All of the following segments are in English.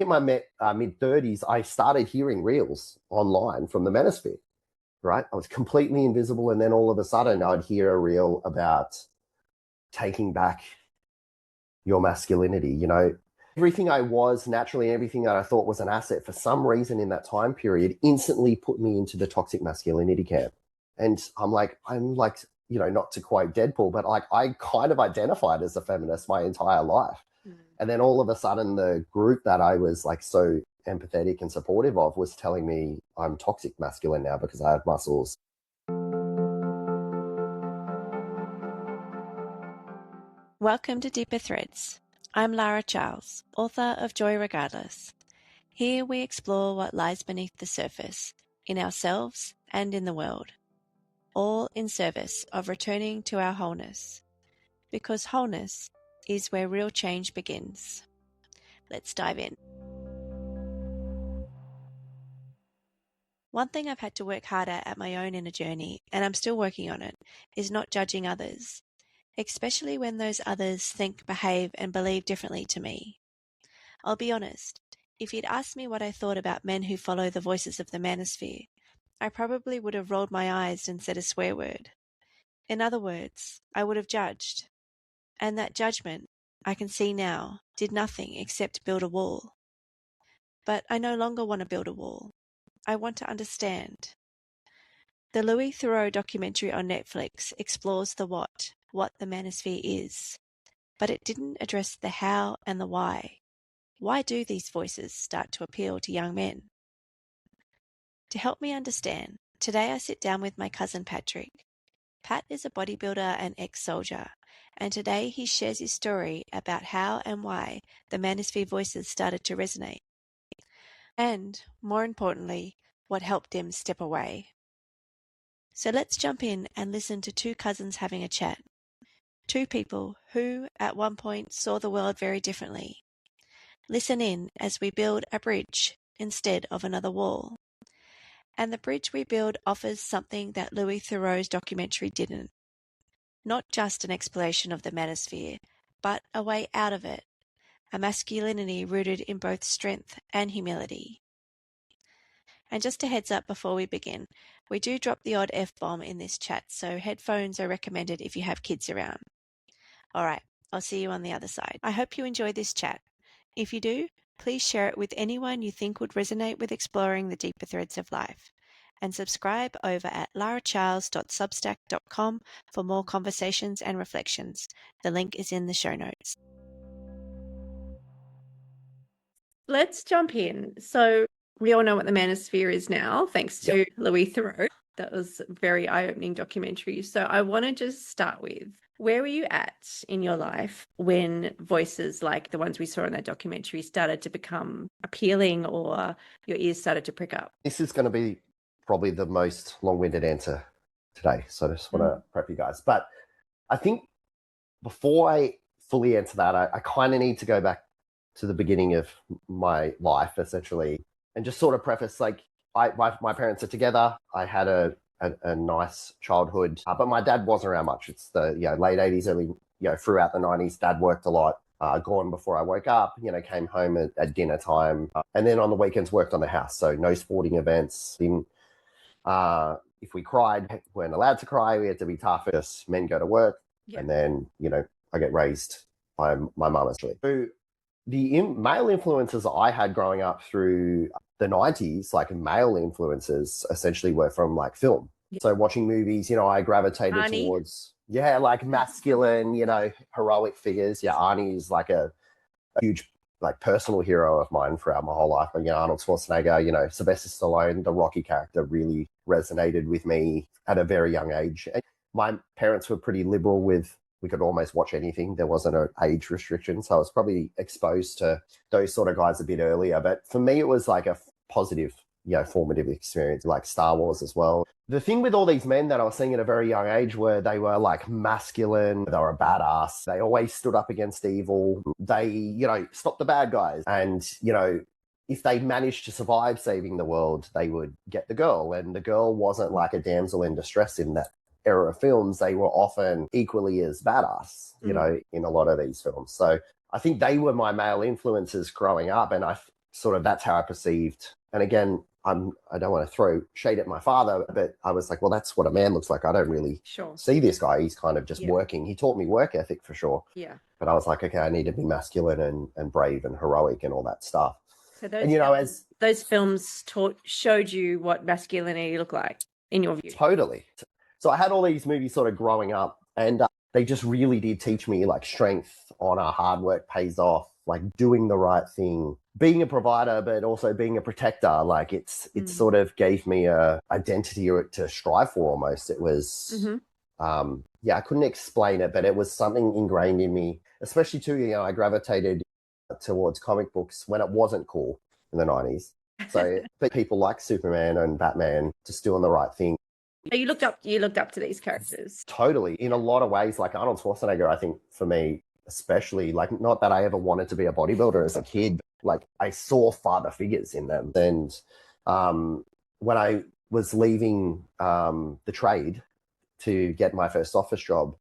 in my mid-30s, I started hearing reels online from the Manosphere, right? I was completely invisible. And then all of a sudden I'd hear a reel about taking back your masculinity, everything I was naturally, everything that I thought was an asset for some reason in that time period instantly put me into the toxic masculinity camp. And I'm like, not to quote Deadpool, but like I kind of identified as a feminist my entire life. And then all of a sudden the group that I was like so empathetic and supportive of was telling me I'm toxic masculine now because I have muscles. Welcome to Deeper Threads. I'm Lara Charles, author of Joy Regardless. Here we explore what lies beneath the surface, in ourselves and in the world, all in service of returning to our wholeness, because wholeness is where real change begins. Let's dive in. One thing I've had to work harder at my own inner journey, and I'm still working on it, is not judging others, especially when those others think, behave, and believe differently to me. I'll be honest, if you'd asked me what I thought about men who follow the voices of the Manosphere, I probably would have rolled my eyes and said a swear word. In other words, I would have judged. And that judgment, I can see now, did nothing except build a wall. But I no longer want to build a wall. I want to understand. The Louis Theroux documentary on Netflix explores the what the Manosphere is. But it didn't address the how and the why. Why do these voices start to appeal to young men? To help me understand, today I sit down with my cousin Patrick. Pat is a bodybuilder and ex-soldier, and today he shares his story about how and why the Manosphere voices started to resonate. And, more importantly, what helped him step away. So let's jump in and listen to two cousins having a chat. Two people who, at one point, saw the world very differently. Listen in as we build a bridge instead of another wall. And the bridge we build offers something that Louis Theroux's documentary didn't. Not just an exploration of the Manosphere, but a way out of it, a masculinity rooted in both strength and humility. And just a heads up before we begin, we do drop the odd F-bomb in this chat, so headphones are recommended if you have kids around. Alright, I'll see you on the other side. I hope you enjoy this chat. If you do, please share it with anyone you think would resonate with exploring the deeper threads of life. And subscribe over at laracharles.substack.com for more conversations and reflections. The link is in the show notes. Let's jump in. So we all know what the Manosphere is now, thanks to Louis Theroux. That was a very eye-opening documentary. So I want to just start with, where were you at in your life when voices like the ones we saw in that documentary started to become appealing or your ears started to prick up? This is going to be probably the most long-winded answer today. So I just want to prep you guys. But I think before I fully answer that, I kind of need to go back to the beginning of my life, essentially, and just sort of preface, like, my parents are together. I had a nice childhood, but my dad wasn't around much. It's the late 80s, early, throughout the 90s, dad worked a lot, gone before I woke up, came home at dinner time. And then on the weekends worked on the house. So no sporting events. If we cried, weren't allowed to cry. We had to be tough. Just men go to work. Yeah. And then, I get raised by my mum, actually. So the male influences I had growing up through the 90s, like male influences, essentially were from like film. Yeah. So watching movies, I gravitated Arnie. towards, like masculine, heroic figures. Yeah, Arnie is like a huge like personal hero of mine throughout my whole life. And, Arnold Schwarzenegger, Sylvester Stallone, the Rocky character really resonated with me at a very young age. And my parents were pretty liberal with, we could almost watch anything. There wasn't an age restriction. So I was probably exposed to those sort of guys a bit earlier. But for me, it was like a positive, formative experience, like Star Wars as well. The thing with all these men that I was seeing at a very young age were they were like masculine, they were a badass, they always stood up against evil, they, stopped the bad guys. And, if they managed to survive saving the world, they would get the girl. And the girl wasn't like a damsel in distress in that era of films. They were often equally as badass, in a lot of these films. So I think they were my male influences growing up. And sort of that's how I perceived. And again, I don't want to throw shade at my father, but I was like, well, that's what a man looks like. I don't really see this guy. He's kind of just working. He taught me work ethic for sure. Yeah. But I was like, okay, I need to be masculine and brave and heroic and all that stuff. So those, and, you know, as those films showed you what masculinity looked like in your view. Totally. So I had all these movies sort of growing up, and they just really did teach me like strength, honor, hard work pays off, like doing the right thing, being a provider, but also being a protector. Like it sort of gave me a identity to strive for almost. It was, I couldn't explain it, but it was something ingrained in me, especially too, you know, I gravitated towards comic books when it wasn't cool in the 90s. So people like Superman and Batman just doing the right thing. You looked up to these characters. Totally. In a lot of ways, like Arnold Schwarzenegger, I think for me, especially, like, not that I ever wanted to be a bodybuilder as a kid, like I saw father figures in them. And when I was leaving the trade to get my first office job,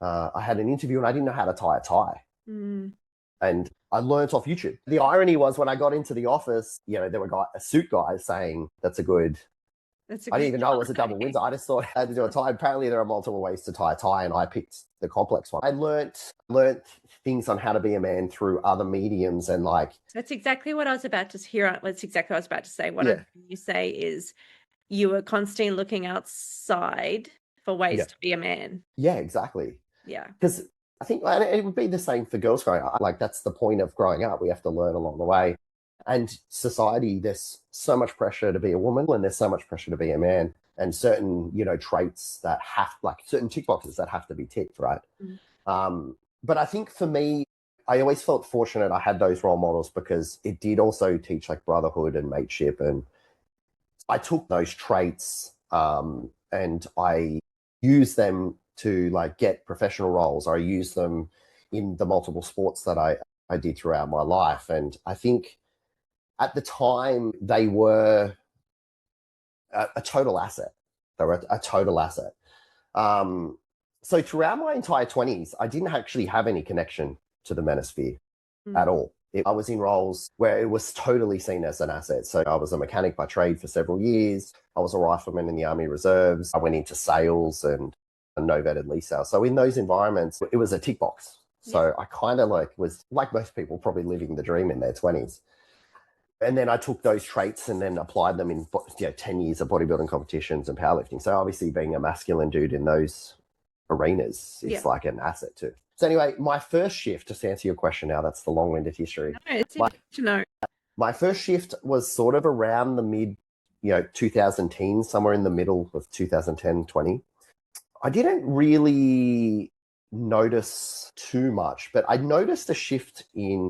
I had an interview and I didn't know how to tie a tie. And I learned off YouTube. The irony was when I got into the office, you know, there were a suit guy saying, I didn't even know it was a double Windsor. I just thought I had to do a tie. Apparently there are multiple ways to tie a tie, and I picked the complex one. I learnt things on how to be a man through other mediums, and like... That's exactly what I was about to hear. That's exactly what I was about to say. What you say is you were constantly looking outside for ways to be a man. Yeah, exactly. Yeah. Because I think it would be the same for girls growing up. Like, that's the point of growing up. We have to learn along the way. And society, there's so much pressure to be a woman and there's so much pressure to be a man, and certain, you know, traits that have, like certain tick boxes that have to be ticked, right? But I think for me, I always felt fortunate I had those role models because it did also teach like brotherhood and mateship. And I took those traits and I used them to like get professional roles. I used them in the multiple sports that I did throughout my life. And I think at the time, they were a total asset. They were a total asset. So throughout my entire 20s, I didn't actually have any connection to the Manosphere at all. I was in roles where it was totally seen as an asset. So I was a mechanic by trade for several years. I was a rifleman in the Army Reserves. I went into sales and novated lease sales. So in those environments, it was a tick box. So I kind of like was, like most people, probably living the dream in their 20s. And then I took those traits and then applied them in 10 years of bodybuilding competitions and powerlifting. So obviously being a masculine dude in those arenas is like an asset too. So anyway, my first shift, just to answer your question now, that's the long-winded history. No, it's interesting to know. My first shift was sort of around the mid, 2010s, somewhere in the middle of 2010, 20. I didn't really notice too much, but I noticed a shift in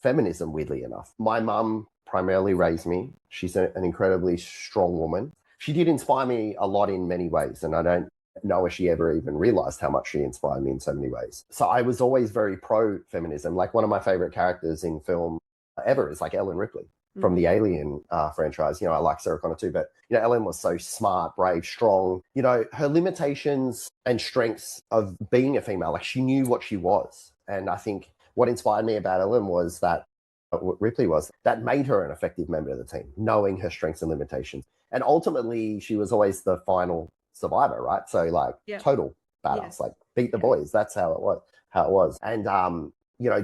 feminism, weirdly enough. My mum primarily raised me. She's an incredibly strong woman. She did inspire me a lot in many ways, and I don't know if she ever even realized how much she inspired me in so many ways. So I was always very pro-feminism. Like one of my favorite characters in film ever is like Ellen Ripley from the Alien franchise. I like Sarah Connor too, but Ellen was so smart, brave, strong. Her limitations and strengths of being a female, like she knew what she was. And I think what inspired me about Ellen was that what Ripley was, that made her an effective member of the team, knowing her strengths and limitations. And ultimately, she was always the final survivor, right? So like total badass, like beat the boys. That's how it was. And,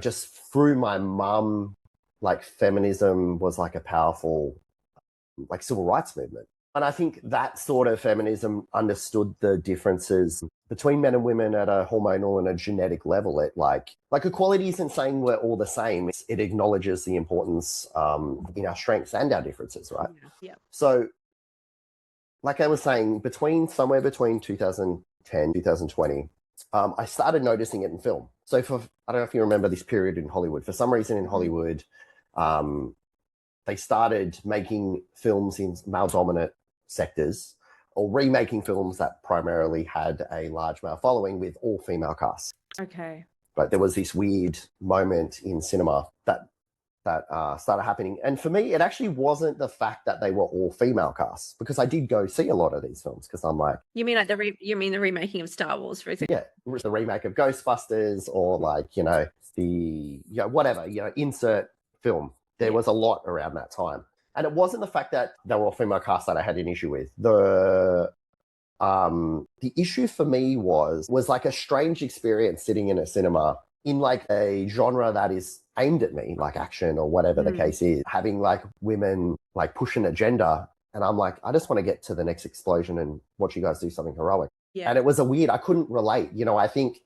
just through my mum, like feminism was like a powerful, like civil rights movement. And I think that sort of feminism understood the differences between men and women at a hormonal and a genetic level. It like equality isn't saying we're all the same. It acknowledges the importance in our strengths and our differences, right? Yeah. So like I was saying, somewhere between 2010, 2020, I started noticing it in film. So I don't know if you remember this period in Hollywood. For some reason in Hollywood, they started making films in male-dominant sectors or remaking films that primarily had a large male following with all female casts. Okay. But there was this weird moment in cinema that started happening. And for me, it actually wasn't the fact that they were all female casts, because I did go see a lot of these films because I'm like... You mean like the remaking of Star Wars, for example? Yeah, the remake of Ghostbusters or like, whatever, insert film. There was a lot around that time. And it wasn't the fact that they were all female cast that I had an issue with. The issue for me was like a strange experience sitting in a cinema in like a genre that is aimed at me, like action or whatever the case is, having like women like push an agenda. And I'm like, I just want to get to the next explosion and watch you guys do something heroic. Yeah. And it was I couldn't relate. You know, I think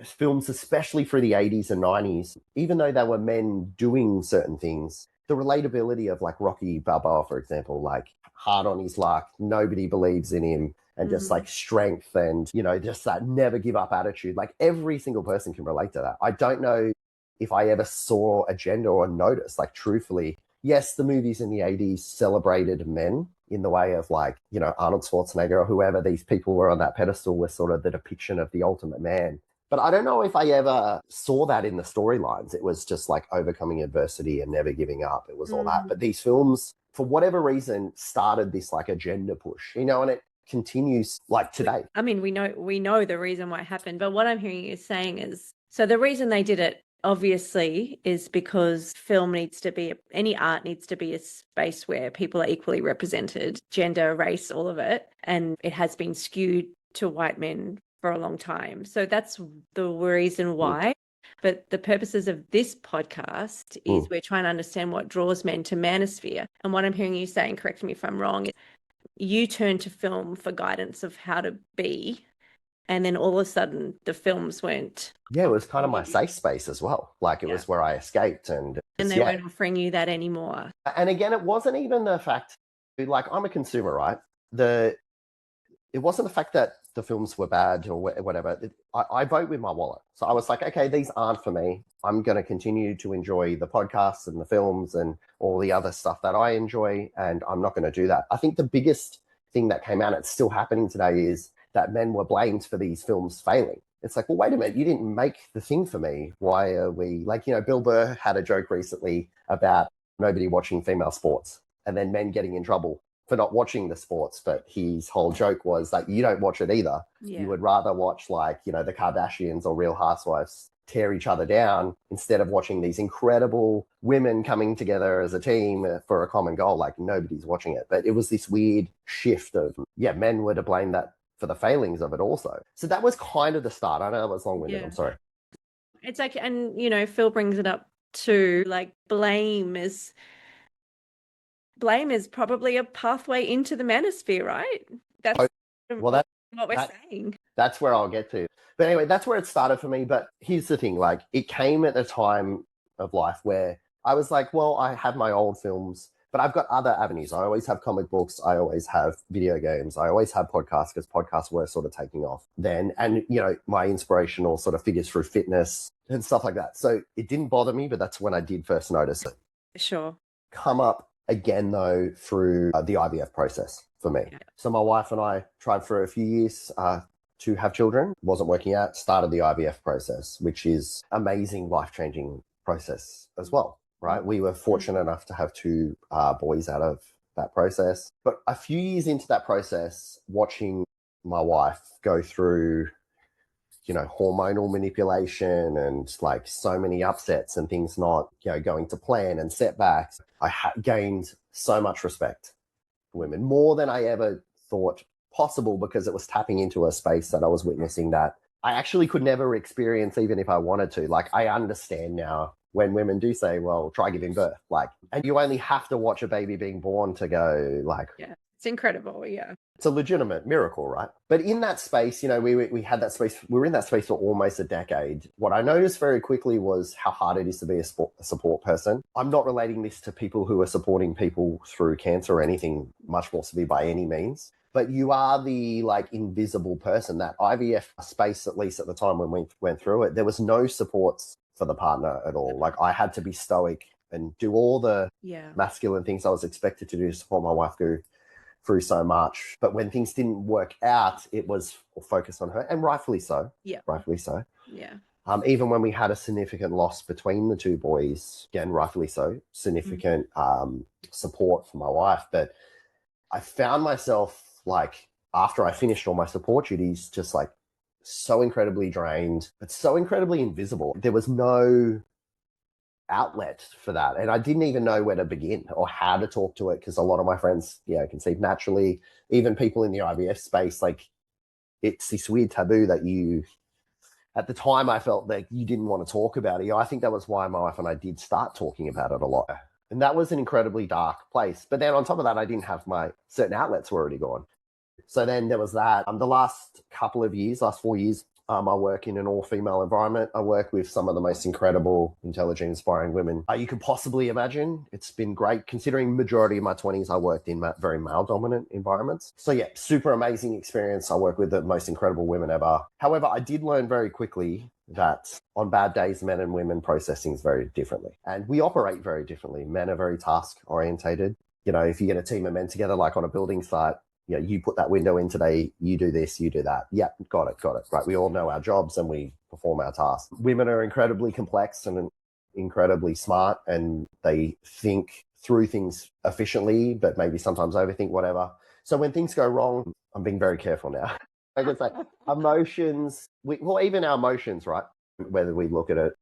films, especially through the 80s and 90s, even though they were men doing certain things, the relatability of like Rocky Balboa, for example, like hard on his luck, nobody believes in him, and just like strength and, you know, just that never give up attitude. Like every single person can relate to that. I don't know if I ever saw agenda or noticed, like truthfully, yes, the movies in the 80s celebrated men in the way of like, you know, Arnold Schwarzenegger or whoever these people were on that pedestal were sort of the depiction of the ultimate man. But I don't know if I ever saw that in the storylines. It was just like overcoming adversity and never giving up. It was all that. But these films, for whatever reason, started this like agenda push, you know, and it continues like today. I mean, we know the reason why it happened, but what I'm hearing you saying is, so the reason they did it obviously is because film needs to be, any art needs to be a space where people are equally represented, gender, race, all of it. And it has been skewed to white men for a long time. So that's the reason why. But the purposes of this podcast is we're trying to understand what draws men to Manosphere. And what I'm hearing you saying, correct me if I'm wrong, you turn to film for guidance of how to be, and then all of a sudden the films weren't. Yeah, it was kind of my safe space as well. Like it was where I escaped, and they weren't offering you that anymore. And again, it wasn't even the fact, like I'm a consumer, right? It wasn't the fact that the films were bad or whatever. I vote with my wallet. So I was like, okay, these aren't for me. I'm going to continue to enjoy the podcasts and the films and all the other stuff that I enjoy, and I'm not going to do that. I think the biggest thing that came out, it's still happening today, is that men were blamed for these films failing. It's like, well, wait a minute, you didn't make the thing for me. Why are we, like, you know, Bill Burr had a joke recently about nobody watching female sports and then men getting in trouble for not watching the sports. But his whole joke was that you don't watch it either. Yeah. You would rather watch, like, you know, the Kardashians or Real Housewives tear each other down instead of watching these incredible women coming together as a team for a common goal. Like nobody's watching it. But it was this weird shift of, men were to blame that for the failings of it also. So that was kind of the start. I know that was long-winded. I'm sorry. It's like, and, you know, Phil brings it up too, like blame is probably a pathway into the manosphere, right? That's what we're saying. That's where I'll get to. But anyway, that's where it started for me. But here's the thing, like it came at a time of life where I was like, well, I have my old films, but I've got other avenues. I always have comic books. I always have video games. I always have podcasts, because podcasts were sort of taking off then. And, you know, my inspirational sort of figures through fitness and stuff like that. So it didn't bother me, but that's when I did first notice it. Sure. Come up again, though, through the IVF process for me. Yeah. So my wife and I tried for a few years to have children. Wasn't working out. Started the IVF process, which is amazing, life-changing process as well. Right. We were fortunate enough to have two boys out of that process. But a few years into that process, watching my wife go through, you know, hormonal manipulation and like so many upsets and things not, you know, going to plan and setbacks, I gained so much respect for women, more than I ever thought possible, because it was tapping into a space that I was witnessing that I actually could never experience even if I wanted to. Like I understand now when women do say, well, try giving birth, like, and you only have to watch a baby being born to go like, yeah, it's incredible. Yeah. It's a legitimate miracle, right? But in that space, you know, we had that space, we were in that space for almost a decade. What I noticed very quickly was how hard it is to be a support person. I'm not relating this to people who are supporting people through cancer or anything much more severe by any means. But you are the like invisible person. That IVF space, at least at the time when we went through it, there was no supports for the partner at all. Like I had to be stoic and do all the masculine things I was expected to do to support my wife through so much. But when things didn't work out, it was focused on her, and rightfully so. Yeah. Rightfully so. Yeah. Even when we had a significant loss between the two boys, again, rightfully so, significant support for my wife. But I found myself, like, after I finished all my support duties, just like so incredibly drained, but so incredibly invisible. There was no outlet for that. And I didn't even know where to begin or how to talk to it, because a lot of my friends, conceive naturally. Even people in the IVF space, like, it's this weird taboo that at the time I felt like you didn't want to talk about it. I think that was why my wife and I did start talking about it a lot. And that was an incredibly dark place. But then on top of that, I didn't have my certain outlets were already gone. So then there was that. The last 4 years, I work in an all-female environment. I work with some of the most incredible, intelligent, inspiring women you could possibly imagine. It's been great, considering majority of my 20s I worked in very male-dominant environments. So yeah, super amazing experience. I work with the most incredible women ever. However, I did learn very quickly that on bad days, men and women process things very differently. And we operate very differently. Men are very task-orientated. If you get a team of men together, like on a building site, you put that window in today, you do this, you do that. Yeah, got it. Right. We all know our jobs and we perform our tasks. Women are incredibly complex and incredibly smart, and they think through things efficiently, but maybe sometimes overthink whatever. So when things go wrong, I'm being very careful now. I guess like emotions, even our emotions, right? Whether we look at it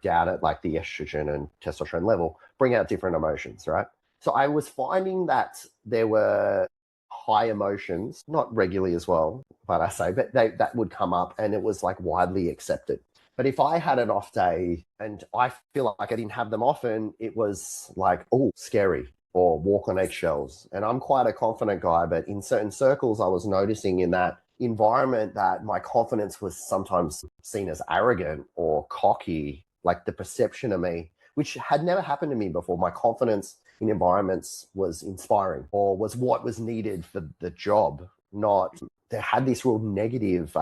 down at like the estrogen and testosterone level, bring out different emotions, right? So I was finding that there were high emotions, not regularly as well, but that would come up, and it was like widely accepted. But if I had an off day and I feel like I didn't have them often, it was like, oh, scary, or walk on eggshells. And I'm quite a confident guy, but in certain circles, I was noticing in that environment that my confidence was sometimes seen as arrogant or cocky, like the perception of me, which had never happened to me before. My confidence in environments was inspiring, or was what was needed for the job. Not, they had this real negative,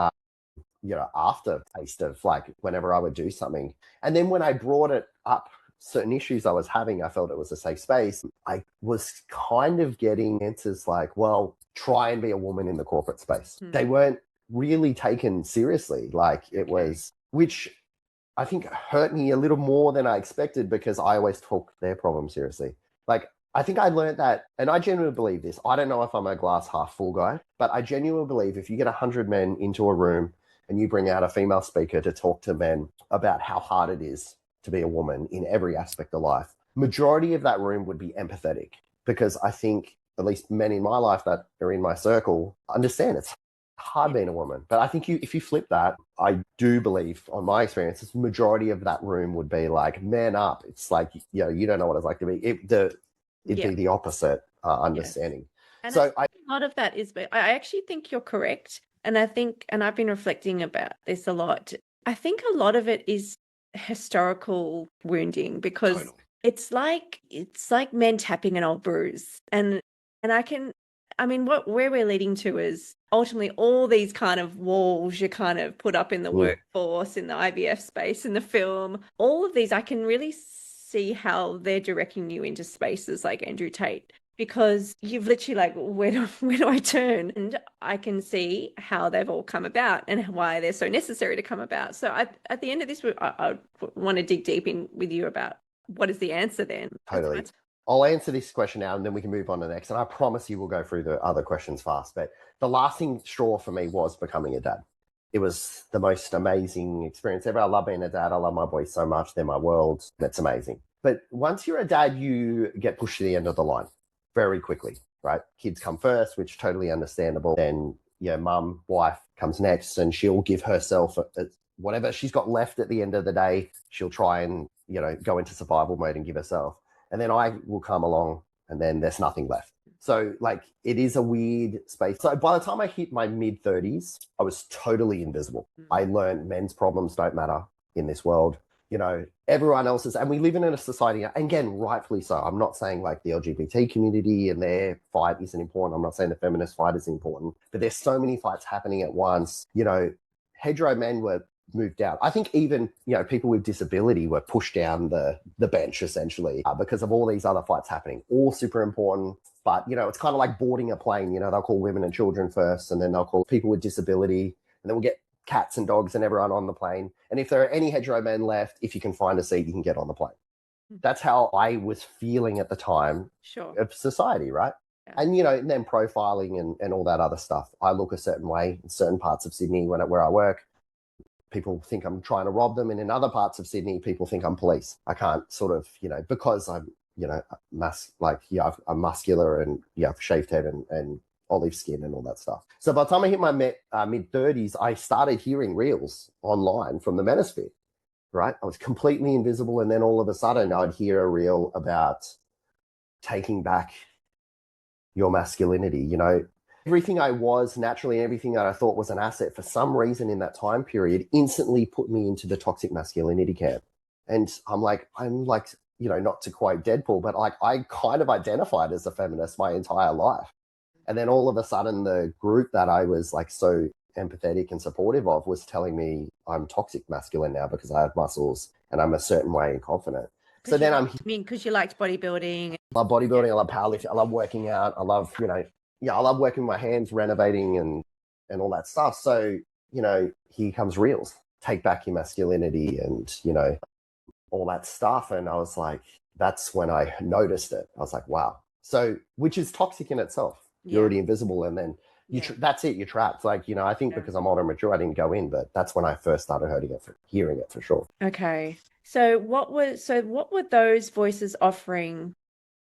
aftertaste of like whenever I would do something. And then when I brought it up, certain issues I was having, I felt it was a safe space. I was kind of getting answers like, well, try and be a woman in the corporate space. They weren't really taken seriously. Like it was, which I think hurt me a little more than I expected, because I always took their problem seriously. Like, I think I learned that, and I genuinely believe this. I don't know if I'm a glass half full guy, but I genuinely believe if you get 100 men into a room and you bring out a female speaker to talk to men about how hard it is to be a woman in every aspect of life, majority of that room would be empathetic, because I think at least men in my life that are in my circle understand it's hard being a woman. But I think if you flip that, I do believe, on my experiences, the majority of that room would be like, man up. It's like, you don't know what it's like to be. It'd be the opposite understanding. And so a lot of that is, I actually think you're correct. And I think, and I've been reflecting about this a lot, I think a lot of it is historical wounding, because Totally. it's like men tapping an old bruise. And where we're leading to is ultimately all these kind of walls you kind of put up in the workforce, in the IVF space, in the film, all of these, I can really see how they're directing you into spaces like Andrew Tate, because you've literally like, where do I turn? And I can see how they've all come about and why they're so necessary to come about. So at the end of this, I want to dig deep in with you about what is the answer then. Totally. I'll answer this question now, and then we can move on to the next. And I promise you we'll go through the other questions fast. But the lasting straw for me was becoming a dad. It was the most amazing experience ever. I love being a dad. I love my boys so much. They're my world. That's amazing. But once you're a dad, you get pushed to the end of the line very quickly, right? Kids come first, which is totally understandable. Then, mum, wife comes next, and she'll give herself whatever she's got left at the end of the day. She'll try and, go into survival mode and give herself. And then I will come along, and then there's nothing left. So like, it is a weird space. So by the time I hit my mid 30s, I was totally invisible. I learned men's problems don't matter in this world. Everyone else's, and we live in a society, and again, rightfully so. I'm not saying like the LGBT community and their fight isn't important. I'm not saying the feminist fight is important, but there's so many fights happening at once. Hetero men were moved down. I think even, people with disability were pushed down the bench essentially because of all these other fights happening, all super important. But, it's kind of like boarding a plane, they'll call women and children first, and then they'll call people with disability, and then we'll get cats and dogs and everyone on the plane. And if there are any hetero men left, if you can find a seat, you can get on the plane. That's how I was feeling at the time of society, right? Yeah. And, then profiling and all that other stuff. I look a certain way in certain parts of Sydney where I work. people think I'm trying to rob them. And in other parts of Sydney, people think I'm police. I can't sort of, because I'm, I'm muscular and I've shaved head and olive skin and all that stuff. So by the time I hit my mid-30s, I started hearing reels online from the Manosphere, right? I was completely invisible. And then all of a sudden I'd hear a reel about taking back your masculinity, everything I was naturally, everything that I thought was an asset for some reason in that time period instantly put me into the toxic masculinity camp. And I'm like, not to quote Deadpool, but like I kind of identified as a feminist my entire life. And then all of a sudden the group that I was like so empathetic and supportive of was telling me I'm toxic masculine now because I have muscles and I'm a certain way and confident. So then because you liked bodybuilding. I love bodybuilding. I love powerlifting. I love working out. I love, I love working with my hands, renovating and all that stuff. So, here comes reels, take back your masculinity and, all that stuff. And I was like, that's when I noticed it. I was like, wow. So, which is toxic in itself. Yeah. You're already invisible. And then that's it. You're trapped. Like, I think because I'm older and mature, I didn't go in, but that's when I first started hearing it for sure. Okay. So what were those voices offering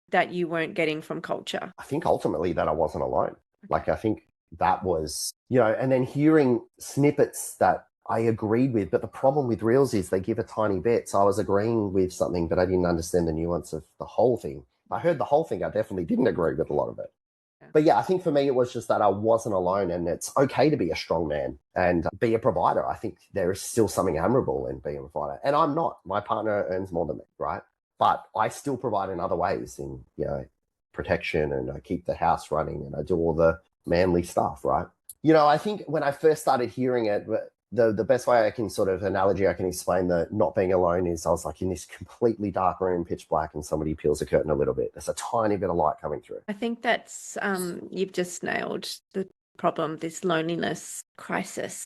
that you weren't getting from culture? I think ultimately that I wasn't alone. Okay. Like, I think that was, and then hearing snippets that I agreed with, but the problem with reels is they give a tiny bit. So I was agreeing with something, but I didn't understand the nuance of the whole thing. If I heard the whole thing, I definitely didn't agree with a lot of it. But yeah, I think for me, it was just that I wasn't alone, and it's okay to be a strong man and be a provider. I think there is still something admirable in being a provider. And I'm not. My partner earns more than me, right? But I still provide in other ways in, protection, and I keep the house running and I do all the manly stuff, right? I think when I first started hearing it, the best way I can sort of analogy I can explain the not being alone is I was like in this completely dark room, pitch black, and somebody peels a curtain a little bit. There's a tiny bit of light coming through. I think that's you've just nailed the problem, this loneliness crisis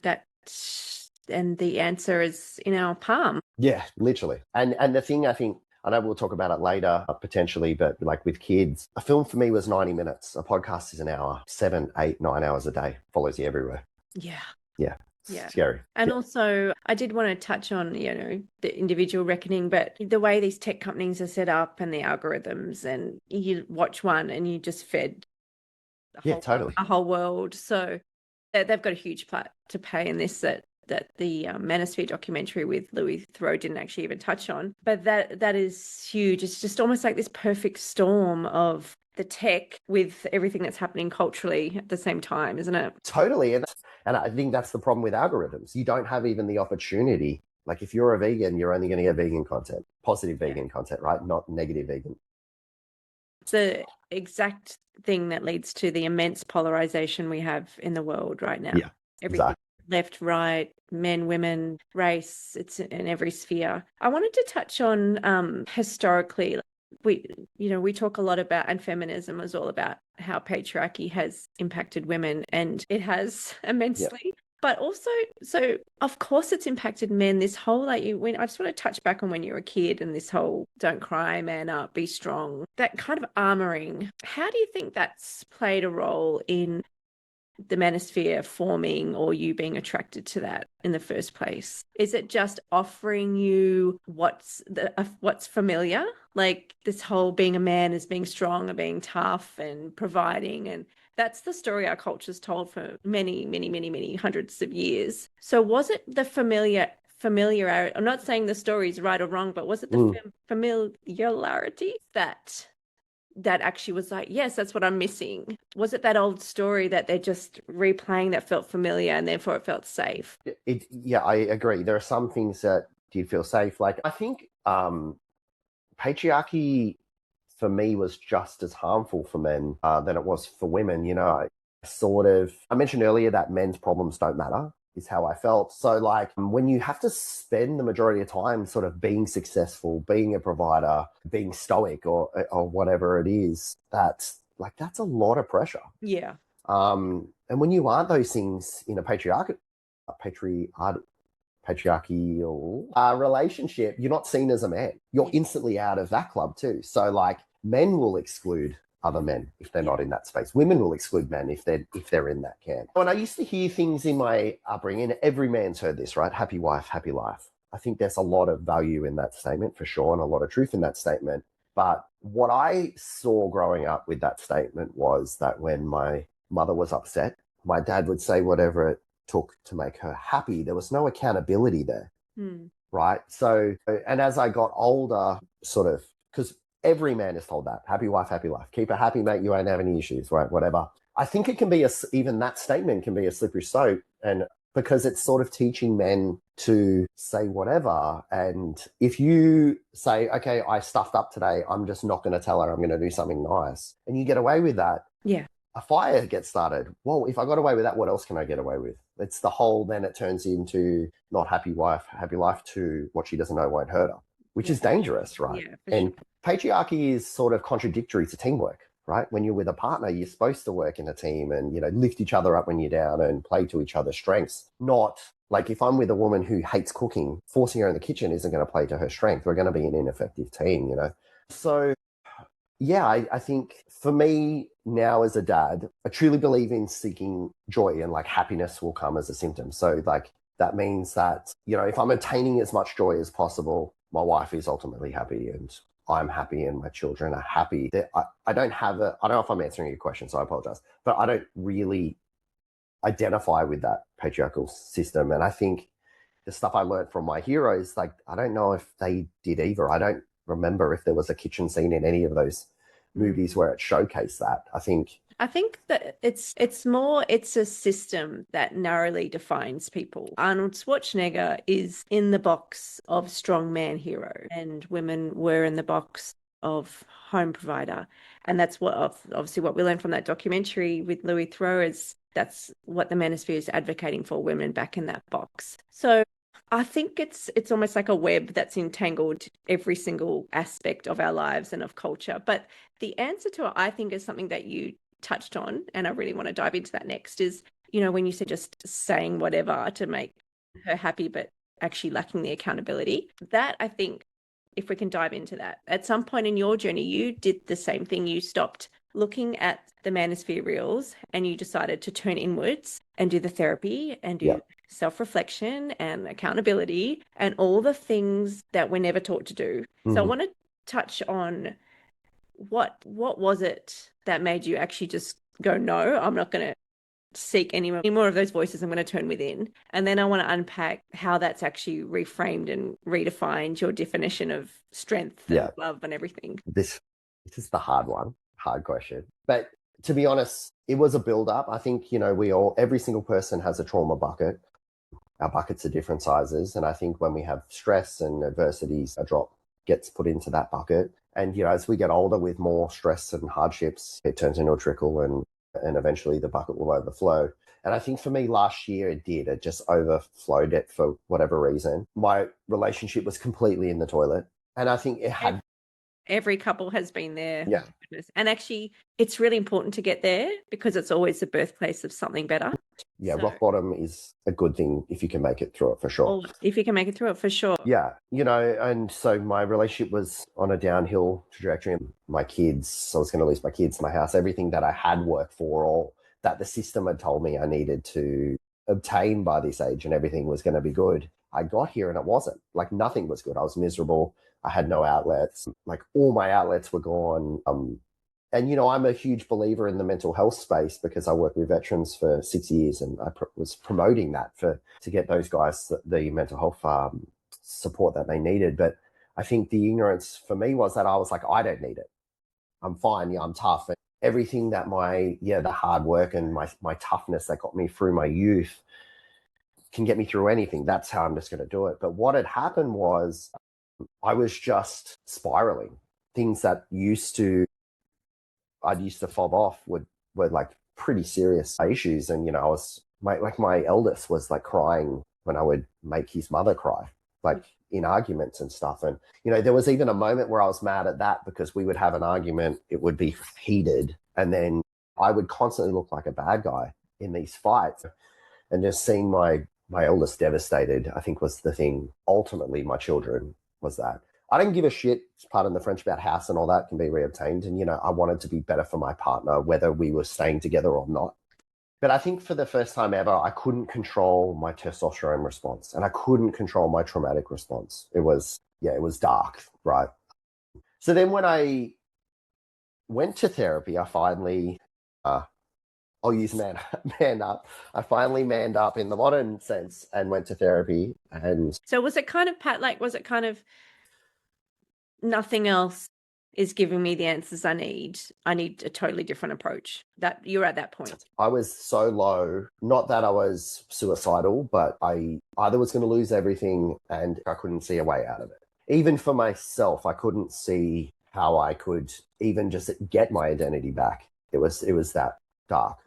and the answer is in our palm. Yeah, literally. And the thing I think, I know we'll talk about it later potentially, but like with kids, a film for me was 90 minutes. A podcast is an hour, 7, 8, 9 hours a day, follows you everywhere. Yeah. Yeah. Yeah. Scary. And also, I did want to touch on, the individual reckoning, but the way these tech companies are set up and the algorithms, and you watch one and you just fed a whole world. So they've got a huge part to pay in this that the Manosphere documentary with Louis Theroux didn't actually even touch on. But that is huge. It's just almost like this perfect storm of the tech with everything that's happening culturally at the same time, isn't it? Totally. And I think that's the problem with algorithms. You don't have even the opportunity. Like if you're a vegan, you're only going to get vegan content, positive vegan content, right? Not negative vegan. It's the exact thing that leads to the immense polarization we have in the world right now. Yeah, everything. Exactly. Left, right, men, women, race, it's in every sphere. I wanted to touch on historically, we talk a lot about, and feminism is all about how patriarchy has impacted women, and it has immensely. Yep. But also, so of course it's impacted men. This whole I just want to touch back on when you were a kid and this whole don't cry, man up, be strong, that kind of armoring. How do you think that's played a role in the Manosphere forming, or you being attracted to that in the first place? Is it just offering you what's familiar, like this whole being a man is being strong and being tough and providing, and that's the story our culture's told for many, many, many, many hundreds of years. So was it the familiarity? I'm not saying the story is right or wrong, but was it the familiarity that actually was like, yes, that's what I'm missing? Was it that old story that they're just replaying that felt familiar and therefore it felt safe? Yeah, I agree. There are some things that did feel safe. Like I think patriarchy for me was just as harmful for men than it was for women. I mentioned earlier that men's problems don't matter is how I felt. So like when you have to spend the majority of time sort of being successful, being a provider, being stoic or whatever it is, that's a lot of pressure. Yeah. And when you aren't those things in a patriarchal relationship, you're not seen as a man. You're instantly out of that club too. So like men will exclude other men if they're not in that space. Women will exclude men if they're in that camp. When I used to hear things in my upbringing, every man's heard this, right? Happy wife, happy life. I think there's a lot of value in that statement for sure, and a lot of truth in that statement. But what I saw growing up with that statement was that when my mother was upset, my dad would say whatever it took to make her happy. There was no accountability there. Right. So, and as I got older, sort of, because every man is told that happy wife, happy life, keep her happy, mate. You won't have any issues, right? Whatever. I think it can be even that statement can be a slippery slope. And because it's sort of teaching men to say whatever. And if you say, okay, I stuffed up today, I'm just not going to tell her, I'm going to do something nice. And you get away with that. Yeah. A fire gets started. Well, if I got away with that, what else can I get away with? It's the whole, then it turns into not happy wife, happy life to what she doesn't know won't hurt her, which is dangerous, right? Yeah, and patriarchy is sort of contradictory to teamwork, right? When you're with a partner, you're supposed to work in a team and, lift each other up when you're down and play to each other's strengths. Not like if I'm with a woman who hates cooking, forcing her in the kitchen isn't going to play to her strength. We're going to be an ineffective team, So yeah, I think for me now as a dad, I truly believe in seeking joy, and like happiness will come as a symptom. So like that means that, if I'm attaining as much joy as possible, my wife is ultimately happy and I'm happy and my children are happy. I don't know if I'm answering your question, so I apologize, but I don't really identify with that patriarchal system. And I think the stuff I learned from my heroes, like, I don't know if they did either. I don't remember if there was a kitchen scene in any of those movies where it showcased that. I think that it's a system that narrowly defines people. Arnold Schwarzenegger is in the box of strongman hero, and women were in the box of home provider. And that's obviously what we learned from that documentary with Louis Theroux, is that's what the Manosphere is advocating for, women back in that box. So I think it's almost like a web that's entangled every single aspect of our lives and of culture. But the answer to it, I think, is something that you touched on, and I really want to dive into that next, is, when you said just saying whatever to make her happy, but actually lacking the accountability. That, I think, if we can dive into that, at some point in your journey, you did the same thing. You stopped looking at the Manosphere reels and you decided to turn inwards and do the therapy and do self-reflection and accountability and all the things that we're never taught to do. So I want to touch on what was it that made you actually just go, no, I'm not going to seek any more of those voices. I'm going to turn within. And then I want to unpack how that's actually reframed and redefined your definition of strength and love and everything. This is the hard question. But to be honest, it was a build up. I think, every single person has a trauma bucket. Our buckets are different sizes. And I think when we have stress and adversities, a drop gets put into that bucket. And, as we get older with more stress and hardships, it turns into a trickle and eventually the bucket will overflow. And I think for me last year, it did. It just overflowed it for whatever reason. My relationship was completely in the toilet. And I think it had... Every couple has been there. Yeah. And actually, it's really important to get there because it's always the birthplace of something better. Yeah, so, rock bottom is a good thing if you can make it through it, for sure. If you can make it through it, for sure. Yeah, and so my relationship was on a downhill trajectory. My kids, I was going to lose my kids, my house, everything that I had worked for, or that the system had told me I needed to obtain by this age, and everything was going to be good. I got here and it wasn't. Like, nothing was good. I was miserable. I had no outlets. Like, all my outlets were gone. And, I'm a huge believer in the mental health space because I worked with veterans for 6 years and I was promoting that to get those guys the mental health support that they needed. But I think the ignorance for me was that I was like, I don't need it. I'm fine. Yeah, I'm tough. And everything that the hard work and my toughness that got me through my youth can get me through anything. That's how I'm just going to do it. But what had happened was I was just spiraling. Things that I'd used to fob off were like pretty serious issues. And, I was my eldest was like crying when I would make his mother cry, like in arguments and stuff. And, there was even a moment where I was mad at that because we would have an argument, it would be heated. And then I would constantly look like a bad guy in these fights. And just seeing my eldest devastated, I think was the thing. Ultimately, my children was that. I didn't give a shit, pardon the French, about house and all that can be reobtained. And, I wanted to be better for my partner, whether we were staying together or not. But I think for the first time ever, I couldn't control my testosterone response and I couldn't control my traumatic response. It was dark, right? So then when I went to therapy, I finally, I'll use man up. I finally manned up in the modern sense and went to therapy. And So was it kind of, Pat, like, was it kind of nothing else is giving me the answers I need? I need a totally different approach. That you're at that point. I was so low, not that I was suicidal, but I either was going to lose everything and I couldn't see a way out of it. Even for myself, I couldn't see how I could even just get my identity back. It was that dark.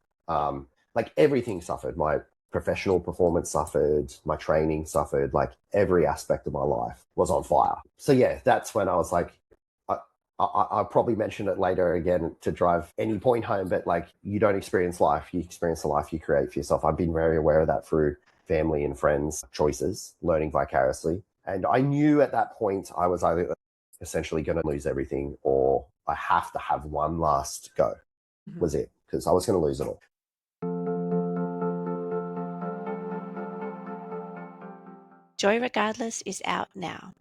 Like everything suffered. My professional performance suffered, my training suffered, like every aspect of my life was on fire. So yeah, that's when I was like, I'll probably mention it later again to drive any point home, but like you don't experience life, you experience the life you create for yourself. I've been very aware of that through family and friends' choices, learning vicariously. And I knew at that point I was either essentially going to lose everything or I have to have one last go, was it, because I was going to lose it all. Joy Regardless is out now.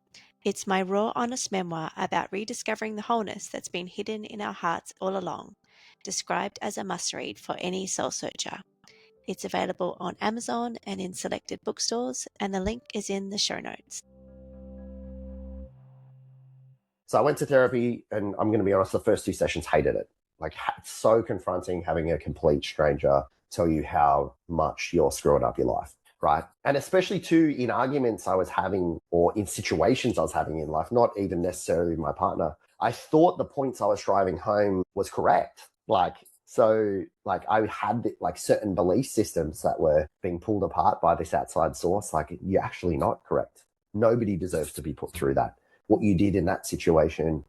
It's my raw, honest memoir about rediscovering the wholeness that's been hidden in our hearts all along, described as a must-read for any soul searcher. It's available on Amazon and in selected bookstores, and the link is in the show notes. So I went to therapy, and I'm going to be honest, the first 2 sessions hated it. Like, it's so confronting having a complete stranger tell you how much you're screwing up your life. Right. And especially too in arguments I was having or in situations I was having in life, not even necessarily with my partner, I thought the points I was driving home was correct. Like I had like certain belief systems that were being pulled apart by this outside source. Like, you're actually not correct. Nobody deserves to be put through that. What you did in that situation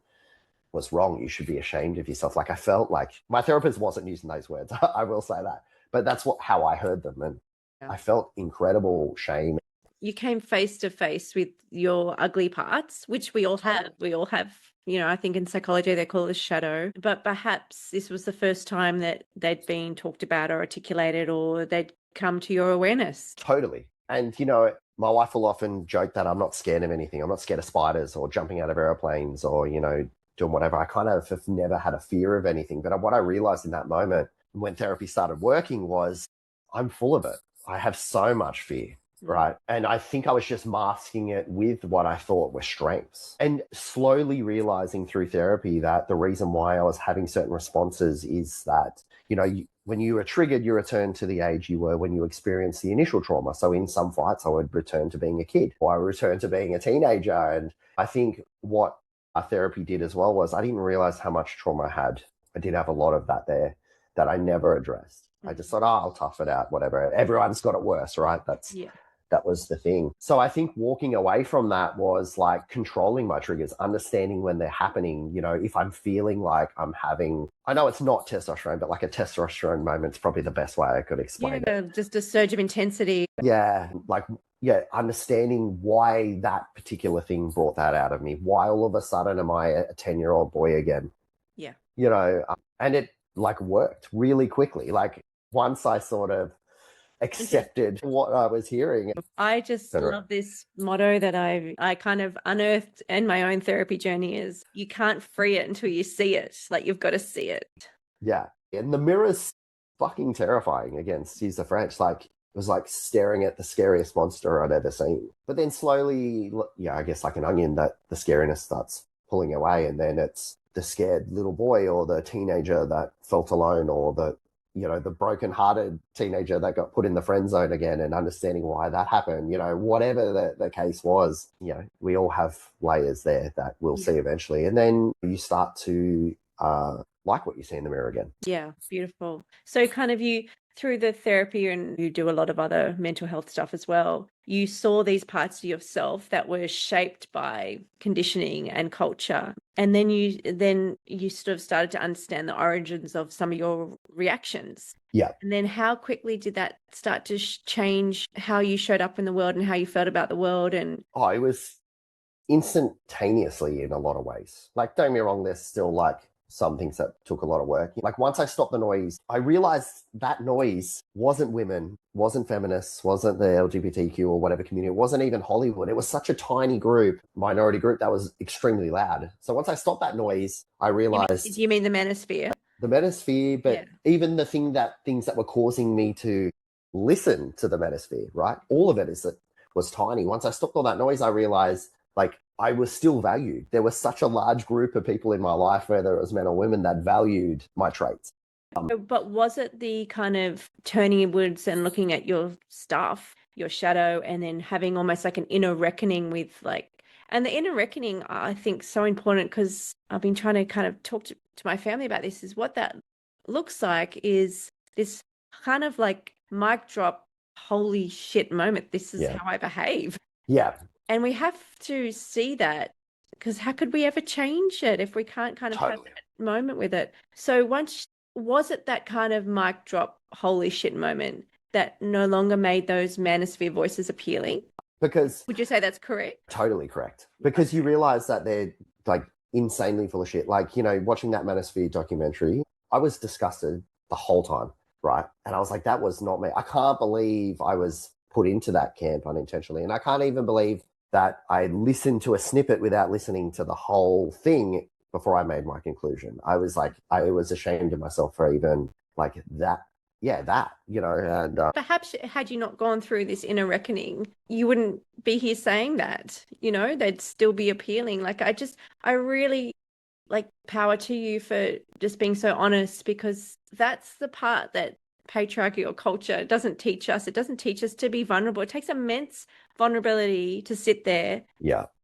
was wrong. You should be ashamed of yourself. Like, I felt like my therapist wasn't using those words. I will say that. But that's how I heard them. And I felt incredible shame. You came face to face with your ugly parts, which we all have. We all have, I think in psychology they call it shadow. But perhaps this was the first time that they'd been talked about or articulated or they'd come to your awareness. Totally. And, my wife will often joke that I'm not scared of anything. I'm not scared of spiders or jumping out of airplanes or, doing whatever. I kind of have never had a fear of anything. But what I realized in that moment when therapy started working was I'm full of it. I have so much fear, right? And I think I was just masking it with what I thought were strengths. And slowly realizing through therapy that the reason why I was having certain responses is that, when you were triggered, you return to the age you were when you experienced the initial trauma. So in some fights, I would return to being a kid or I would return to being a teenager. And I think what our therapy did as well was I didn't realize how much trauma I had. I did have a lot of that there that I never addressed. I just thought, I'll tough it out, whatever. Everyone's got it worse, right? That was the thing. So I think walking away from that was like controlling my triggers, understanding when they're happening. If I'm feeling like I'm having, I know it's not testosterone, but like a testosterone moment's probably the best way I could explain it. Just a surge of intensity. Yeah. Understanding why that particular thing brought that out of me. Why all of a sudden am I a 10-year-old boy again? Yeah. And it worked really quickly. Like once I sort of accepted what I was hearing. I just love this motto that I kind of unearthed in my own therapy journey is you can't free it until you see it. Like you've got to see it. Yeah. And the mirror's fucking terrifying, again, excuse the French. Like it was like staring at the scariest monster I'd ever seen. But then slowly, I guess like an onion, that the scariness starts pulling away and then it's the scared little boy or the teenager that felt alone or the broken-hearted teenager that got put in the friend zone again and understanding why that happened, whatever the case was, we all have layers there that we'll see eventually. And then you start to like what you see in the mirror again. Yeah, beautiful. So kind of you, through the therapy and you do a lot of other mental health stuff as well, you saw these parts of yourself that were shaped by conditioning and culture. And then you sort of started to understand the origins of some of your reactions. Yeah. And then how quickly did that start to change how you showed up in the world and how you felt about the world? And it was instantaneously in a lot of ways. Like, don't get me wrong, there's still like some things that took a lot of work. Like, once I stopped the noise, I realized that noise wasn't women, wasn't feminists, wasn't the LGBTQ or whatever community. It wasn't even Hollywood. It was such a tiny group, minority group, that was extremely loud. So once I stopped that noise, I realized You mean the Manosphere? the Manosphere, but even the things that were causing me to listen to the Manosphere, right? All of it was tiny. Once I stopped all that noise, I realized like I was still valued. There was such a large group of people in my life, whether it was men or women, that valued my traits. But was it the kind of turning inwards and looking at your stuff, your shadow, and then having almost like an inner reckoning with like, and the inner reckoning, I think, so important because I've been trying to kind of talk to my family about this, is what that looks like is this kind of like mic drop, holy shit moment. This is how I behave. Yeah. And we have to see that, because how could we ever change it if we can't kind of have that moment with it? So was it that kind of mic drop, holy shit moment that no longer made those Manosphere voices appealing? Because would you say that's correct? Totally correct. Because you realize that they're like insanely full of shit. Like, you know, watching that Manosphere documentary, I was disgusted the whole time, right? And I was like, that was not me. I can't believe I was put into that camp unintentionally. And I can't even believe that I listened to a snippet without listening to the whole thing before I made my conclusion. I was like, I was ashamed of myself for even like that. Yeah, that, you know, and perhaps had you not gone through this inner reckoning, you wouldn't be here saying that, you know, they'd still be appealing. Like, I really like power to you for just being so honest, because that's the part that patriarchy or culture doesn't teach us. It doesn't teach us to be vulnerable. It takes immense vulnerability to sit there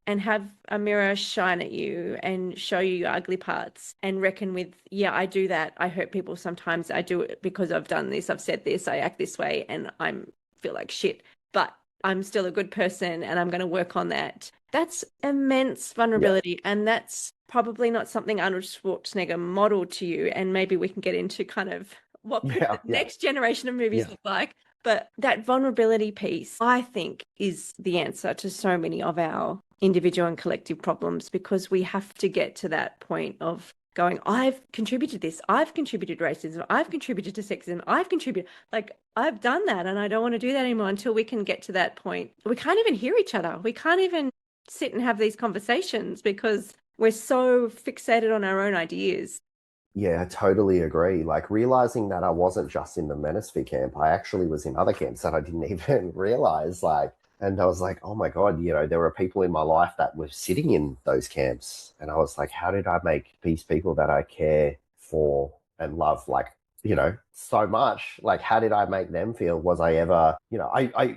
and have a mirror shine at you and show you your ugly parts and reckon with, yeah, I do that. I hurt people sometimes. I do it because I've done this. I've said this. I act this way and I feel like shit. But I'm still a good person and I'm going to work on that. That's immense vulnerability. And that's probably not something Arnold Schwarzenegger modeled to you. And maybe we can get into kind of what the next generation of movies look like. But that vulnerability piece, I think, is the answer to so many of our individual and collective problems, because we have to get to that point of going, I've contributed this, I've contributed racism, I've contributed to sexism, I've done that and I don't want to do that anymore. Until we can get to that point, we can't even hear each other. We can't even sit and have these conversations because we're so fixated on our own ideas. Yeah, I totally agree. Like, realizing that I wasn't just in the Manosphere camp, I actually was in other camps that I didn't even realize. Like, and I was like, oh my God, you know, there were people in my life that were sitting in those camps. And I was like, how did I make these people that I care for and love, like, you know, so much? Like, how did I make them feel? Was I ever, you know,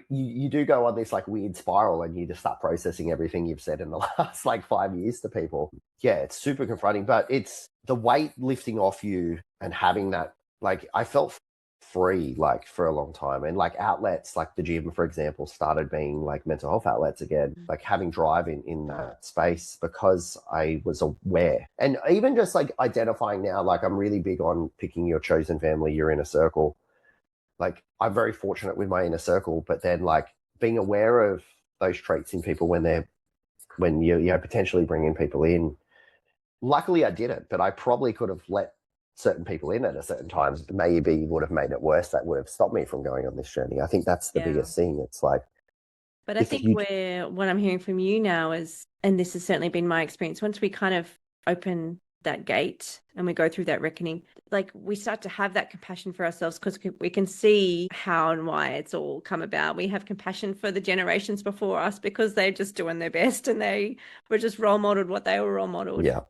you do go on this like weird spiral and you just start processing everything you've said in the last like 5 years to people. Yeah, it's super confronting, but it's the weight lifting off you and having that, like, I felt free like for a long time, and like outlets like the gym, for example, started being like mental health outlets again, like having drive in that space because I was aware. And even just like identifying now, like I'm really big on picking your chosen family, your inner circle. Like, I'm very fortunate with my inner circle, but then like being aware of those traits in people when you know, potentially bringing people in. Luckily I didn't, but I probably could have let certain people in at a certain times. Maybe would have made it worse. That would have stopped me from going on this journey. I think that's the biggest thing. It's like, but I think what I'm hearing from you now is, and this has certainly been my experience, once we kind of open that gate and we go through that reckoning, like we start to have that compassion for ourselves because we can see how and why it's all come about. We have compassion for the generations before us because they're just doing their best and they were just role modeled what they were role modeled. Yeah.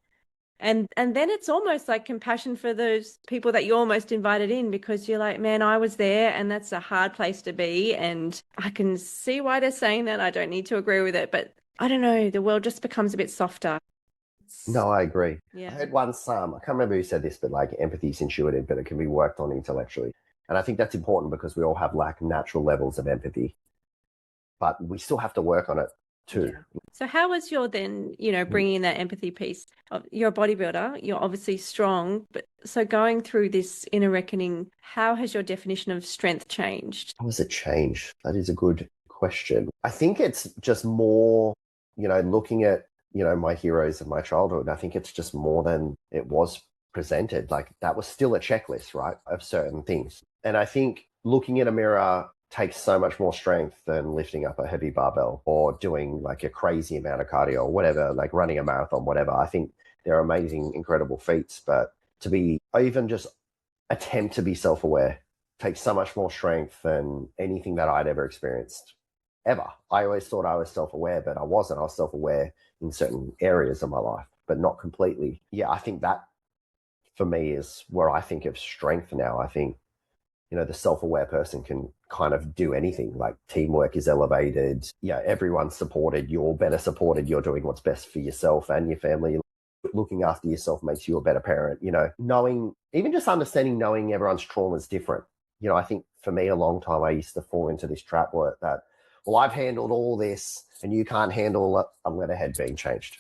And then it's almost like compassion for those people that you almost invited in, because you're like, man, I was there and that's a hard place to be. And I can see why they're saying that. I don't need to agree with it. But I don't know, the world just becomes a bit softer. No, I agree. Yeah. I heard once, I can't remember who said this, but like empathy is intuitive, but it can be worked on intellectually. And I think that's important because we all have like natural levels of empathy, but we still have to work on it too. Yeah. So how was your then, you know, bringing in that empathy piece? You're a bodybuilder, you're obviously strong, but so going through this inner reckoning, how has your definition of strength changed? How has it changed? That is a good question. I think it's just more looking at, my heroes of my childhood, I think it's just more than it was presented. Like that was still a checklist, right, of certain things. And I think looking in a mirror takes so much more strength than lifting up a heavy barbell or doing like a crazy amount of cardio or whatever, like running a marathon, whatever. I think they're amazing, incredible feats, but to be, or even just attempt to be self-aware takes so much more strength than anything that I'd ever experienced ever. I always thought I was self-aware, but I wasn't. I was self-aware in certain areas of my life, but not completely. Yeah, I think that for me is where I think of strength now. I think, the self-aware person can kind of do anything. Like teamwork is elevated. Yeah, everyone's supported. You're better supported. You're doing what's best for yourself and your family. Looking after yourself makes you a better parent. Knowing, even just understanding, knowing everyone's trauma is different. I think for me, a long time, I used to fall into this trap where that, well, I've handled all this and you can't handle it. I'm going to head being changed.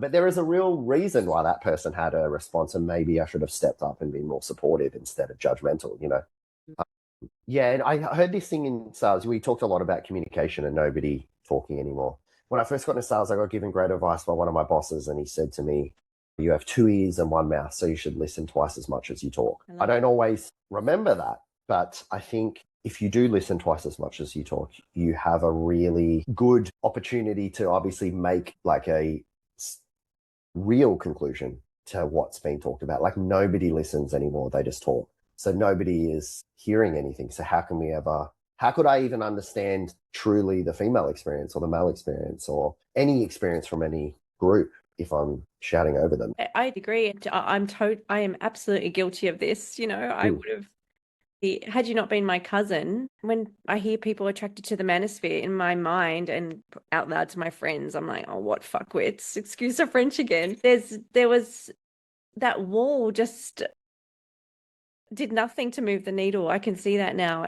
But there is a real reason why that person had a response, and maybe I should have stepped up and been more supportive instead of judgmental, Yeah, and I heard this thing in sales. We talked a lot about communication and nobody talking anymore. When I first got into sales, I got given great advice by one of my bosses, and he said to me, you have 2 ears and 1 mouth, so you should listen twice as much as you talk. I don't always remember that, but I think if you do listen twice as much as you talk, you have a really good opportunity to obviously make like a real conclusion to what's being talked about. Like nobody listens anymore. They just talk. So nobody is hearing anything. So how could I even understand truly the female experience or the male experience or any experience from any group if I'm shouting over them? I agree. I am absolutely guilty of this. I would have, had you not been my cousin, when I hear people attracted to the Manosphere, in my mind and out loud to my friends, I'm like, oh, what fuckwits, excuse the French again. There was that wall just did nothing to move the needle. I can see that now.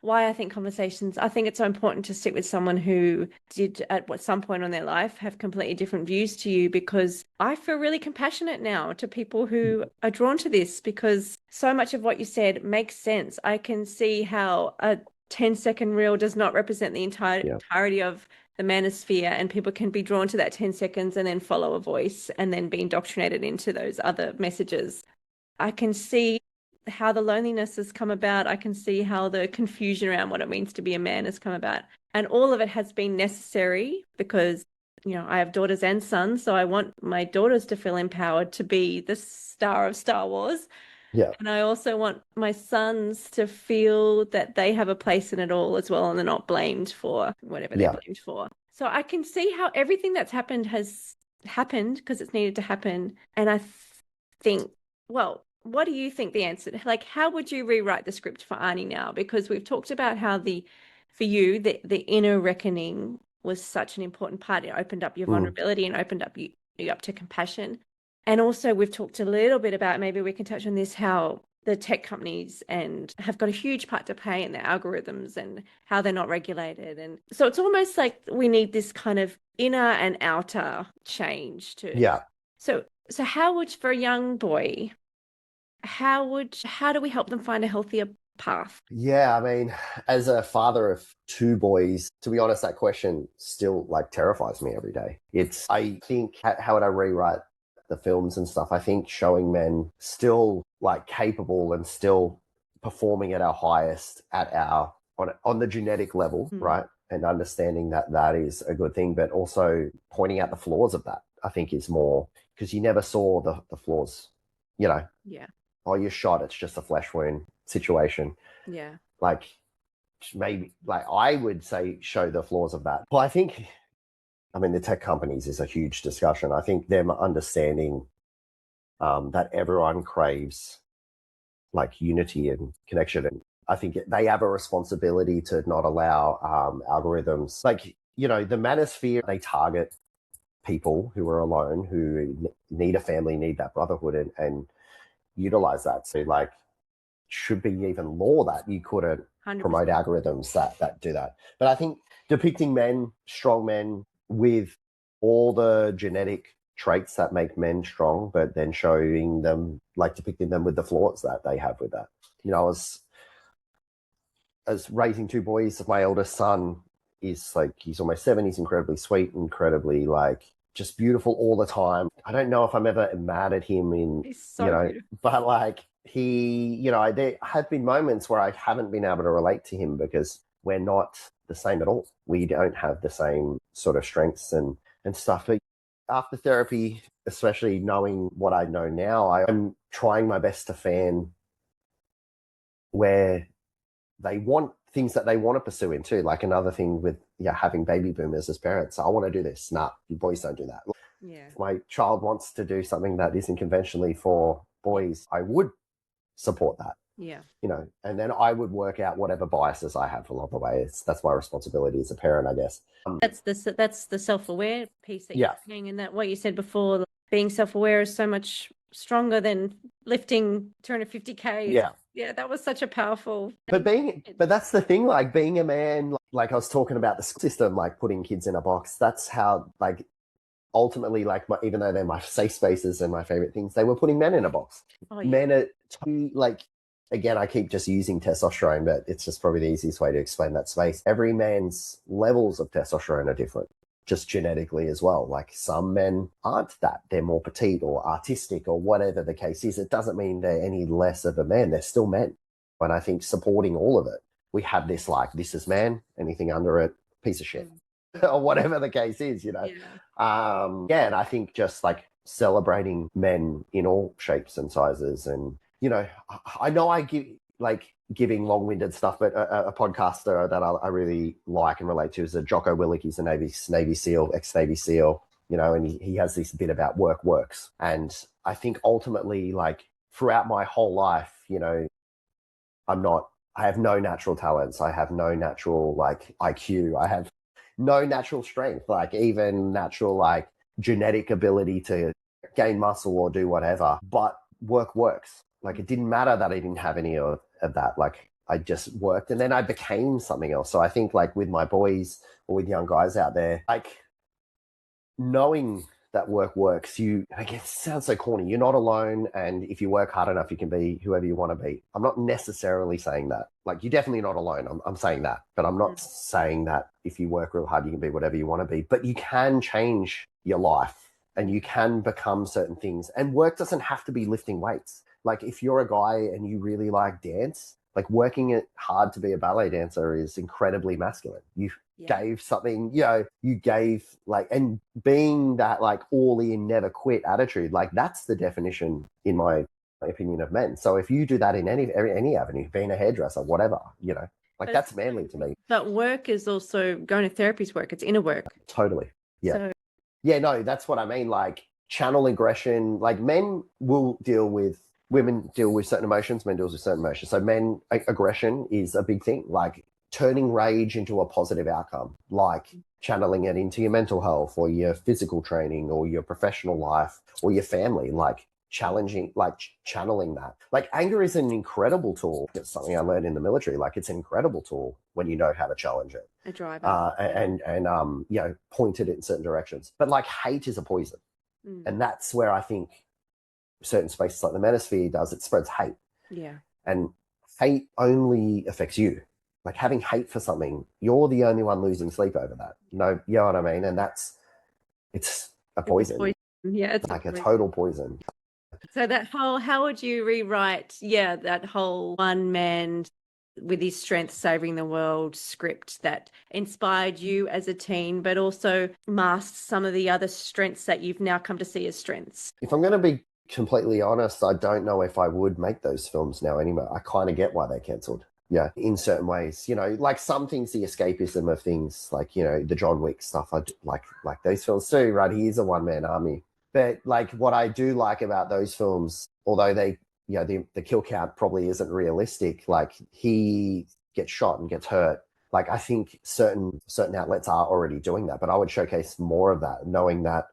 Why I think it's so important to sit with someone who did at some point in their life have completely different views to you, because I feel really compassionate now to people who are drawn to this, because so much of what you said makes sense. I can see how a 10-second reel does not represent the entirety of the Manosphere, and people can be drawn to that 10 seconds and then follow a voice and then be indoctrinated into those other messages. I can see how the loneliness has come about. I can see how the confusion around what it means to be a man has come about. And all of it has been necessary because, I have daughters and sons, so I want my daughters to feel empowered to be the star of Star Wars. Yeah. And I also want my sons to feel that they have a place in it all as well, and they're not blamed for whatever they're blamed for. So I can see how everything that's happened has happened because it's needed to happen. And I think, well, what do you think the answer? Like, how would you rewrite the script for Arnie now? Because we've talked about how for you, the inner reckoning was such an important part. It opened up your vulnerability and opened up you up to compassion. And also we've talked a little bit about, maybe we can touch on this, how the tech companies have got a huge part to play in the algorithms and how they're not regulated. And so it's almost like we need this kind of inner and outer change to. Yeah. So how would, for a young boy, how do we help them find a healthier path? Yeah, I mean, as a father of 2 boys, to be honest, that question still terrifies me every day. I think, how would I rewrite the films and stuff? I think showing men still capable and still performing at our highest on the genetic level, right? And understanding that is a good thing, but also pointing out the flaws of that, I think, is more, because you never saw the flaws, Yeah. Oh, you're shot, it's just a flesh wound situation. Yeah. Maybe, I would say show the flaws of that. Well, I think, the tech companies is a huge discussion. I think them understanding that everyone craves unity and connection. And I think they have a responsibility to not allow algorithms. The Manosphere, they target people who are alone, who need a family, need that brotherhood, and utilize that. So should be even law that you couldn't 100%. Promote algorithms that do that. But I think depicting men, strong men, with all the genetic traits that make men strong, but then showing them, depicting them with the flaws that they have with that. As raising 2 boys, my eldest son, is like, he's almost 7. He's incredibly sweet, incredibly like just beautiful all the time. I don't know if I'm ever mad at him He's so beautiful. but like there have been moments where I haven't been able to relate to him because we're not the same at all. We don't have the same sort of strengths and stuff. But after therapy, especially knowing what I know now, I'm trying my best to fan where they want things that they want to pursue into. Like another thing with having baby boomers as parents. I want to do this. Nah, you boys don't do that. Yeah. If my child wants to do something that isn't conventionally for boys, I would support that. Yeah. And then I would work out whatever biases I have along the way. That's my responsibility as a parent, I guess. That's the self-aware piece that you're saying, and that what you said before, being self-aware is so much stronger than lifting 250K. Yeah, that was such a powerful. But that's the thing, like being a man, like I was talking about the school system, like putting kids in a box. That's how, like, ultimately, like, even though they're my safe spaces and my favorite things, they were putting men in a box. Oh, yeah. Men are like, again, I keep just using testosterone, but it's just probably the easiest way to explain that space. Every man's levels of testosterone are different, just genetically as well. Like some men aren't that. They're more petite or artistic or whatever the case is. It doesn't mean they're any less of a man. They're still men. And I think supporting all of it, we have this like, this is man, anything under it, piece of shit. Or whatever the case is, and I think just like celebrating men in all shapes and sizes. And I know I give like giving long-winded stuff, but a podcaster that I really like and relate to is a Jocko Willink. He's a Navy SEAL, ex-Navy SEAL, and he has this bit about work works. And I think ultimately, like throughout my whole life, I have no natural talents. I have no natural like IQ. I have no natural strength, like even natural like genetic ability to gain muscle or do whatever. But work works. Like it didn't matter that I didn't have any of that. Like I just worked and then I became something else. So I think like with my boys or with young guys out there, like knowing that work works, I guess it sounds so corny. You're not alone. And if you work hard enough, you can be whoever you want to be. I'm not necessarily saying that. Like you're definitely not alone. I'm saying that, but I'm not saying that if you work real hard, you can be whatever you want to be, but you can change your life and you can become certain things. And work doesn't have to be lifting weights. Like if you're a guy and you really like dance, like working it hard to be a ballet dancer is incredibly masculine. You gave something, you gave like, and being that like all in, never quit attitude, like that's the definition in my opinion of men. So if you do that in any avenue, being a hairdresser, whatever, like that's manly to me. But work is also going to therapy's work. It's inner work. Totally. Yeah. No, that's what I mean. Like channel aggression, like men will deal with, women deal with certain emotions, men deals with certain emotions. So men, aggression is a big thing, like turning rage into a positive outcome, like channeling it into your mental health or your physical training or your professional life or your family, like channeling that. Like anger is an incredible tool. It's something I learned in the military. Like it's an incredible tool when you know how to challenge it. A driver. And point it in certain directions. But like hate is a poison. And that's where I think certain spaces like the Manosphere does, it spreads hate. Yeah. And hate only affects you. Like having hate for something, you're the only one losing sleep over that. You know what I mean? And it's a poison. Yeah, it's like a total poison. So how would you rewrite, that whole one man with his strength saving the world script that inspired you as a teen, but also masked some of the other strengths that you've now come to see as strengths? If I'm going to be completely honest, I don't know if I would make those films now anymore. I kind of get why they're cancelled. Yeah, in certain ways, like some things, the escapism of things, like, the John Wick stuff, I like those films too, right? He is a one-man army. But like what I do like about those films, although they, the kill count probably isn't realistic, like he gets shot and gets hurt. Like I think certain outlets are already doing that, but I would showcase more of that, knowing that,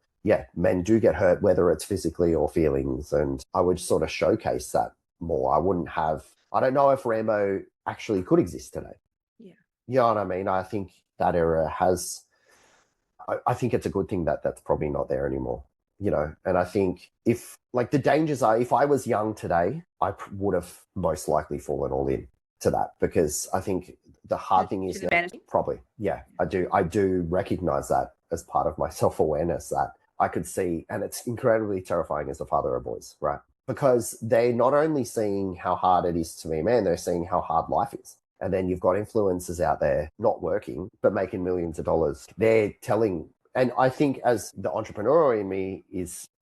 men do get hurt, whether it's physically or feelings. And I would sort of showcase that more. I don't know if Rambo actually could exist today. Yeah. You know what I mean? I think that era I think it's a good thing that that's probably not there anymore, and I think if like the dangers are, if I was young today, I would have most likely fallen all in. to that, because I think the hard thing is probably, I do recognize that as part of my self-awareness, that I could see, and it's incredibly terrifying as a father of boys, right? Because they're not only seeing how hard it is to be a man, they're seeing how hard life is. And then you've got influencers out there not working, but making millions of dollars. They're telling, and I think as the entrepreneur in me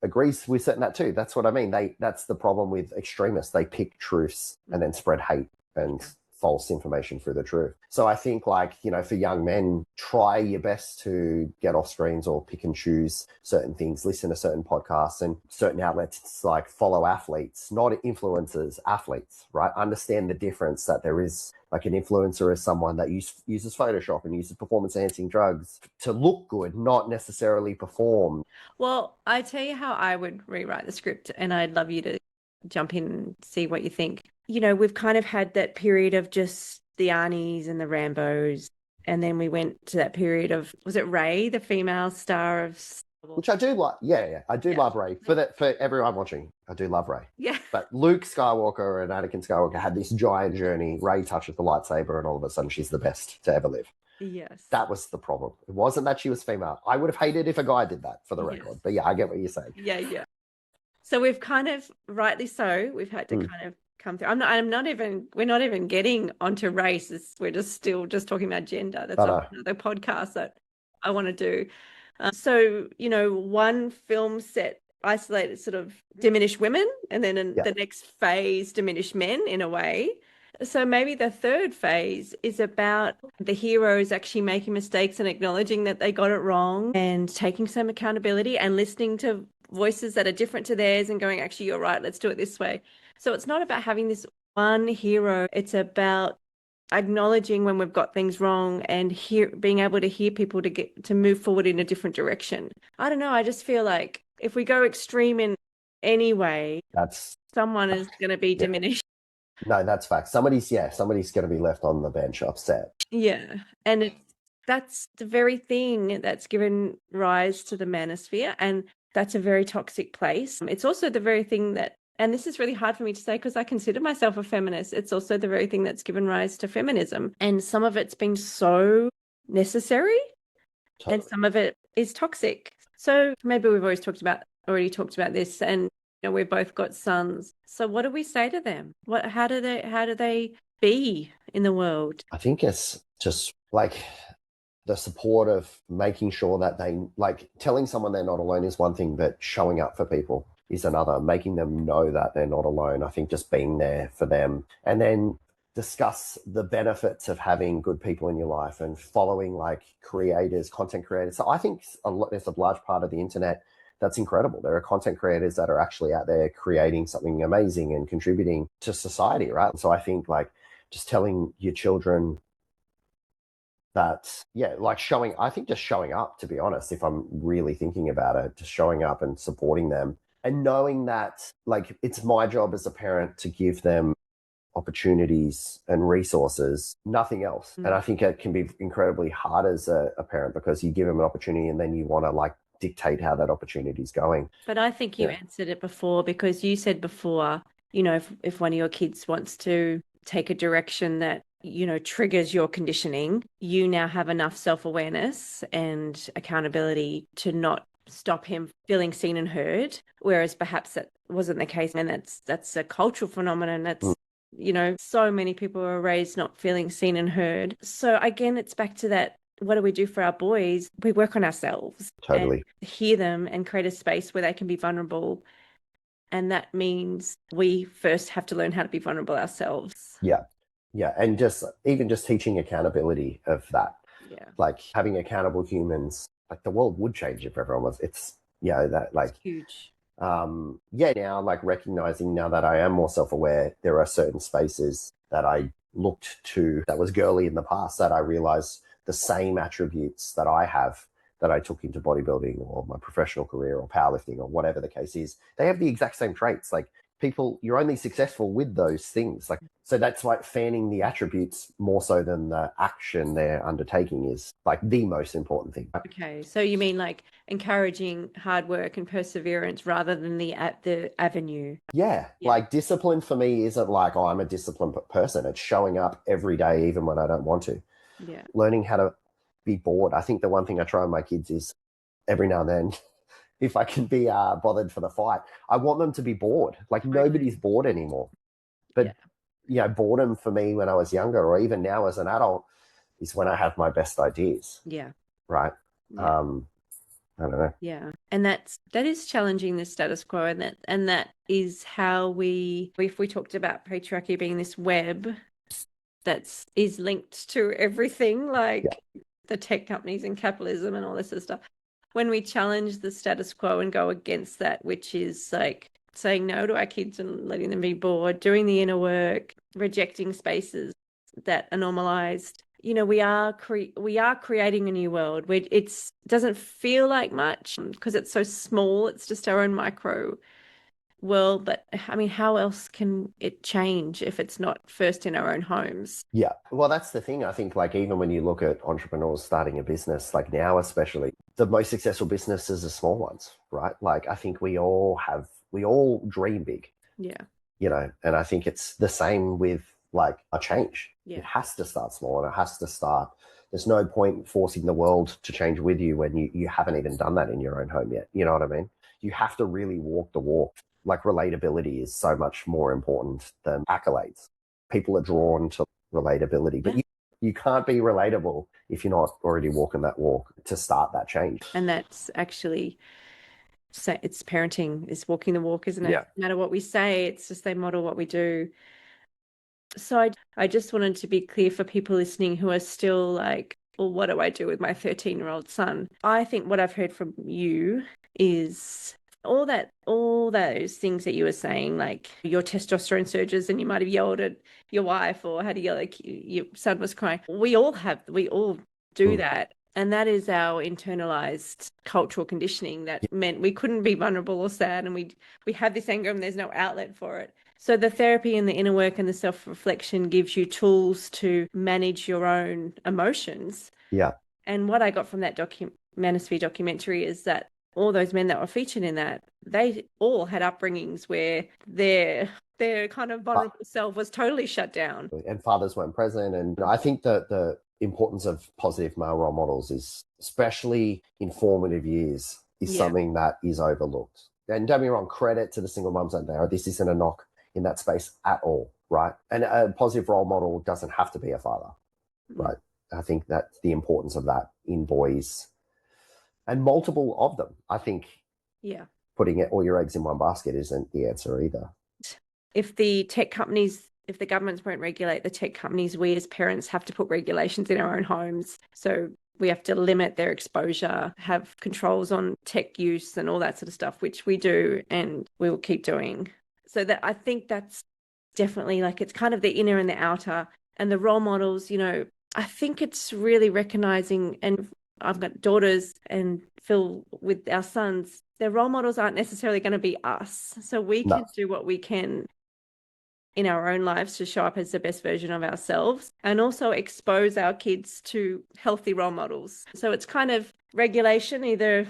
agrees with that too. That's what I mean. That's the problem with extremists. They pick truths and then spread hate and false information through the truth. So I think, like, you know, for young men, try your best to get off screens or pick and choose certain things, listen to certain podcasts and certain outlets. It's like follow athletes, not influencers, athletes, right? Understand the difference that there is. Like, an influencer is someone that uses Photoshop and uses performance enhancing drugs to look good, not necessarily perform. Well, I tell you how I would rewrite the script, and I'd love you to jump in and see what you think. You know, we've kind of had that period of just the Arnies and the Rambos, and then we went to that period of, was it Ray, the female star of... Which I do like. Yeah. I do love Ray. For everyone watching, I do love Ray. Yeah. But Luke Skywalker and Anakin Skywalker had this giant journey. Ray touches the lightsaber and all of a sudden she's the best to ever live. Yes. That was the problem. It wasn't that she was female. I would have hated if a guy did that, for the record. But yeah, I get what you're saying. Yeah. So we've kind of, rightly so, we've had to kind of come through. We're not even getting onto race. We're just talking about gender. That's another podcast that I want to do. So, you know, one film set isolated sort of diminish women, and then the next phase diminish men in a way. So maybe the third phase is about the heroes actually making mistakes and acknowledging that they got it wrong and taking some accountability and listening to voices that are different to theirs and going, actually, you're right, let's do it this way. So it's not about having this one hero. It's about acknowledging when we've got things wrong and being able to hear people to move forward in a different direction. I don't know. I just feel like if we go extreme in any way, someone is going to be diminished. No, that's fact. Somebody's going to be left on the bench upset. Yeah. And that's the very thing that's given rise to the Manosphere. And that's a very toxic place. It's also the very thing that, and this is really hard for me to say because I consider myself a feminist, it's also the very thing that's given rise to feminism. And some of it's been so necessary and some of it is toxic. So maybe we've already talked about this, and you know, we've both got sons. So what do we say to them? How do they be in the world? I think it's just like the support of making sure that they, like, telling someone they're not alone is one thing, but showing up for people is another, making them know that they're not alone. I think just being there for them, and then discuss the benefits of having good people in your life and following like creators, content creators. So I think there's a large part of the internet that's incredible. There are content creators that are actually out there creating something amazing and contributing to society, right? So I think like just telling your children that, like showing up, to be honest, if I'm really thinking about it, just showing up and supporting them and knowing that like it's my job as a parent to give them opportunities and resources, nothing else. And I think it can be incredibly hard as a parent because you give them an opportunity and then you want to like dictate how that opportunity is going. But I think you answered it before, because you said before, you know, if one of your kids wants to take a direction that, you know, triggers your conditioning, you now have enough self-awareness and accountability to not stop him feeling seen and heard, whereas perhaps that wasn't the case. And that's a cultural phenomenon. That's you know, so many people are raised not feeling seen and heard. So again, it's back to that, what do we do for our boys? We work on ourselves. Totally. And hear them and create a space where they can be vulnerable. And that means we first have to learn how to be vulnerable ourselves. Yeah. And just teaching accountability of that. Yeah. Like having accountable humans, like the world would change if everyone was, that like it's huge. Now like recognizing now that I am more self-aware, there are certain spaces that I looked to that was girly in the past that I realized the same attributes that I have that I took into bodybuilding or my professional career or powerlifting or whatever the case is, they have the exact same traits. Like people, you're only successful with those things. Like, so that's why fanning the attributes more so than the action they're undertaking is like the most important thing. Okay, so you mean like encouraging hard work and perseverance rather than the avenue? Yeah, like discipline for me isn't like, oh, I'm a disciplined person. It's showing up every day, even when I don't want to. Yeah. Learning how to be bored. I think the one thing I try on my kids is every now and then, if I can be bothered for the fight, I want them to be bored. Like nobody's bored anymore. But boredom for me when I was younger, or even now as an adult, is when I have my best ideas. Yeah. Right. Yeah. I don't know. Yeah. And that is challenging the status quo, and that is how if we talked about patriarchy being this web is linked to everything, like the tech companies and capitalism and all this sort of stuff. When we challenge the status quo and go against that, which is like saying no to our kids and letting them be bored, doing the inner work, rejecting spaces that are normalized, we are creating a new world where it doesn't feel like much because it's so small. It's just our own micro world. But I mean, how else can it change if it's not first in our own homes? Yeah. Well, that's the thing. I think like even when you look at entrepreneurs starting a business, like now especially, the most successful businesses are small ones, right? Like I think we all dream big. Yeah. And I think it's the same with like a change. Yeah. It has to start small, and it has to start. There's no point forcing the world to change with you when you haven't even done that in your own home yet. You know what I mean? You have to really walk the walk. Like relatability is so much more important than accolades. People are drawn to relatability, but you can't be relatable if you're not already walking that walk to start that change. And that's actually, so it's parenting, is walking the walk, isn't it? Yeah. No matter what we say, it's just they model what we do. So I just wanted to be clear for people listening who are still like, well, what do I do with my 13-year-old son? I think what I've heard from you is all those things that you were saying, like your testosterone surges and you might have yelled at your wife or had to yell like your son was crying. We all do that. And that is our internalized cultural conditioning that meant we couldn't be vulnerable or sad, and we have this anger and there's no outlet for it. So the therapy and the inner work and the self-reflection gives you tools to manage your own emotions. Yeah. And what I got from that Manosphere documentary is that all those men that were featured in that, they all had upbringings where their kind of vulnerable self was totally shut down. And fathers weren't present. And I think that the importance of positive male role models is, especially in formative years, is something that is overlooked. And don't be wrong, credit to the single mums out there. This isn't a knock in that space at all, right? And a positive role model doesn't have to be a father, right? I think that's the importance of that in boys, and multiple of them. I think putting all your eggs in one basket isn't the answer either. If the governments won't regulate the tech companies, we as parents have to put regulations in our own homes. So we have to limit their exposure, have controls on tech use and all that sort of stuff, which we do and we will keep doing. So that I think that's definitely like, it's kind of the inner and the outer, and the role models, I think it's really recognizing, and I've got daughters and Phil with our sons, their role models aren't necessarily going to be us. So we can do what we can in our own lives to show up as the best version of ourselves, and also expose our kids to healthy role models. So it's kind of regulation, either,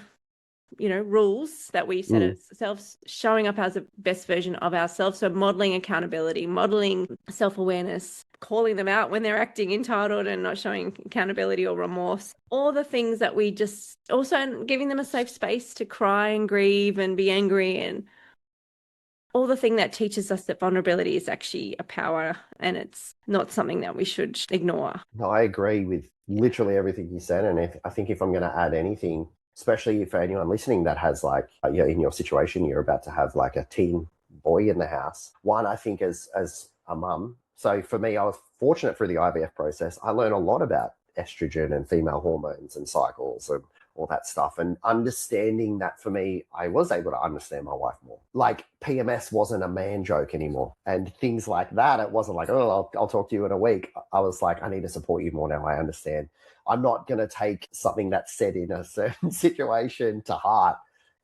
rules that we set ourselves, showing up as the best version of ourselves. So modeling accountability, modeling self-awareness, calling them out when they're acting entitled and not showing accountability or remorse. All the things that we just, also giving them a safe space to cry and grieve and be angry, and all the thing that teaches us that vulnerability is actually a power and it's not something that we should ignore. No, I agree with literally everything you said. And I think if I'm going to add anything, especially for anyone listening that has like, in your situation, you're about to have like a teen boy in the house. One, I think as a mum, so for me, I was fortunate through the IVF process. I learned a lot about estrogen and female hormones and cycles and all that stuff, and understanding that for me, I was able to understand my wife more. Like PMS wasn't a man joke anymore, and things like that. It wasn't like, oh, I'll talk to you in a week. I was like, I need to support you more now. I understand. I'm not going to take something that's said in a certain situation to heart,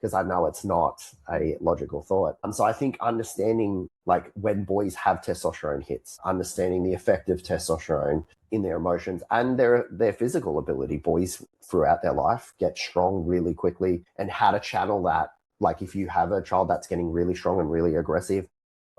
because I know it's not a logical thought. So I think understanding like when boys have testosterone hits, understanding the effect of testosterone in their emotions and their physical ability. Boys throughout their life get strong really quickly, and how to channel that. Like if you have a child that's getting really strong and really aggressive,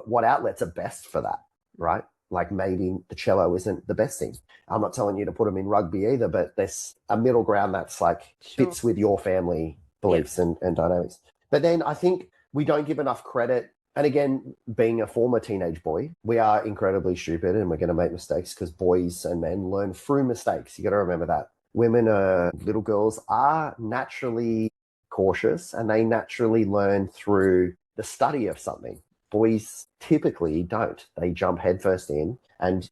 what outlets are best for that, right? Like maybe the cello isn't the best thing. I'm not telling you to put them in rugby either, but there's a middle ground that's like fits with your family beliefs and dynamics. But then I think we don't give enough credit. And again, being a former teenage boy, we are incredibly stupid and we're going to make mistakes because boys and men learn through mistakes. You got to remember that. Little girls are naturally cautious and they naturally learn through the study of something. Boys typically don't. They jump headfirst in, and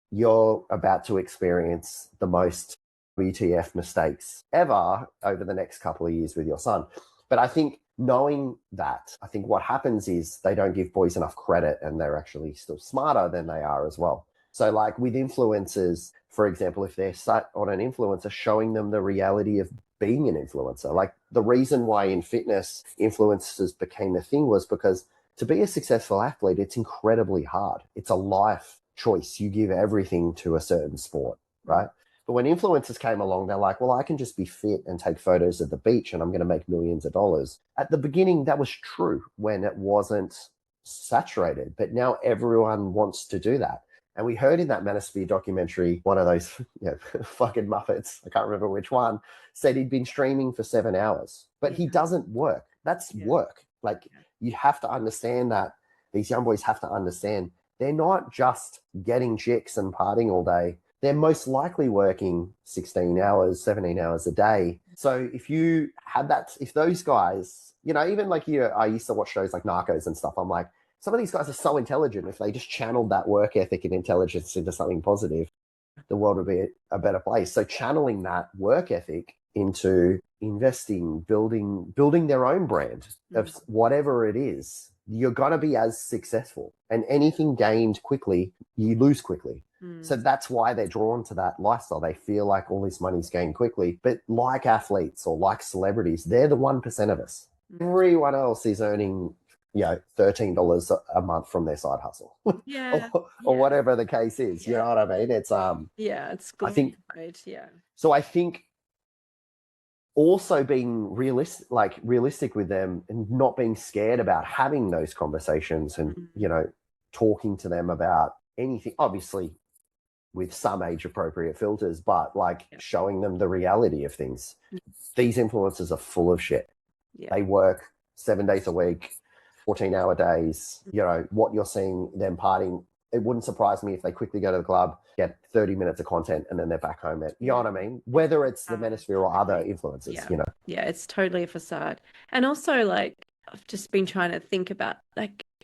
you're about to experience the most WTF mistakes ever over the next couple of years with your son. But I think knowing that, I think what happens is they don't give boys enough credit and they're actually still smarter than they are as well. So like with influencers, for example, if they're sat on an influencer, showing them the reality of being an influencer. Like the reason why in fitness influencers became a thing was because to be a successful athlete, it's incredibly hard. It's a life choice. You give everything to a certain sport, right? But when influencers came along, they're like, well, I can just be fit and take photos at the beach and I'm going to make millions of dollars. At the beginning, that was true when it wasn't saturated, but now everyone wants to do that. And we heard in that Manosphere documentary, one of those fucking Muppets, I can't remember which one, said he'd been streaming for 7 hours, but he doesn't work. That's work. Like you have to understand that these young boys have to understand they're not just getting chicks and partying all day. They're most likely working 16 hours, 17 hours a day. So if you had that, if those guys, even like I used to watch shows like Narcos and stuff. I'm like, some of these guys are so intelligent. If they just channeled that work ethic and intelligence into something positive, the world would be a better place. So channeling that work ethic into investing, building their own brand of whatever it is, you're going to be as successful. And anything gained quickly, you lose quickly. So that's why they're drawn to that lifestyle. They feel like all this money's gained quickly. But like athletes or like celebrities, they're the 1% of us. Everyone else is earning $13 a month from their side hustle, or whatever the case is. You know what I mean? It's it's I think yeah. So I think also being realistic with them and not being scared about having those conversations and talking to them about anything. Obviously, with some age appropriate filters, but showing them the reality of things. These influencers are full of shit. They work 7 days a week, 14-hour days. What you're seeing them partying, it wouldn't surprise me if they quickly go to the club, get 30 minutes of content, and then they're back home. You know what I mean? Whether it's the Manosphere or other influencers, Yeah, it's totally a facade. And also, I've just been trying to think about,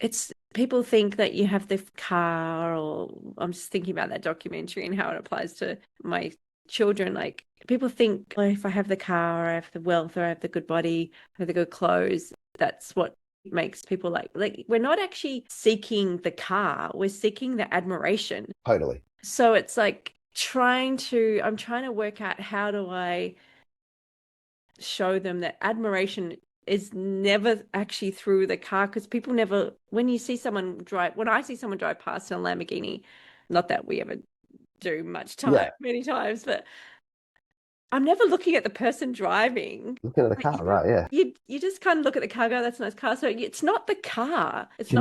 it's people think that you have the car, or I'm just thinking about that documentary and how it applies to my children. People think, if I have the car, or I have the wealth, or I have the good body, or the good clothes, that's what makes people like we're not actually seeking the car, we're seeking the admiration. Totally. So it's I'm trying to work out, how do I show them that admiration is never actually through the car? Because people never, when I see someone drive past in a Lamborghini, not that we ever do many times, but I'm never looking at the person driving. Looking at the car, right? Yeah. You just kind of look at the car, go, that's a nice car. So it's not the car. It's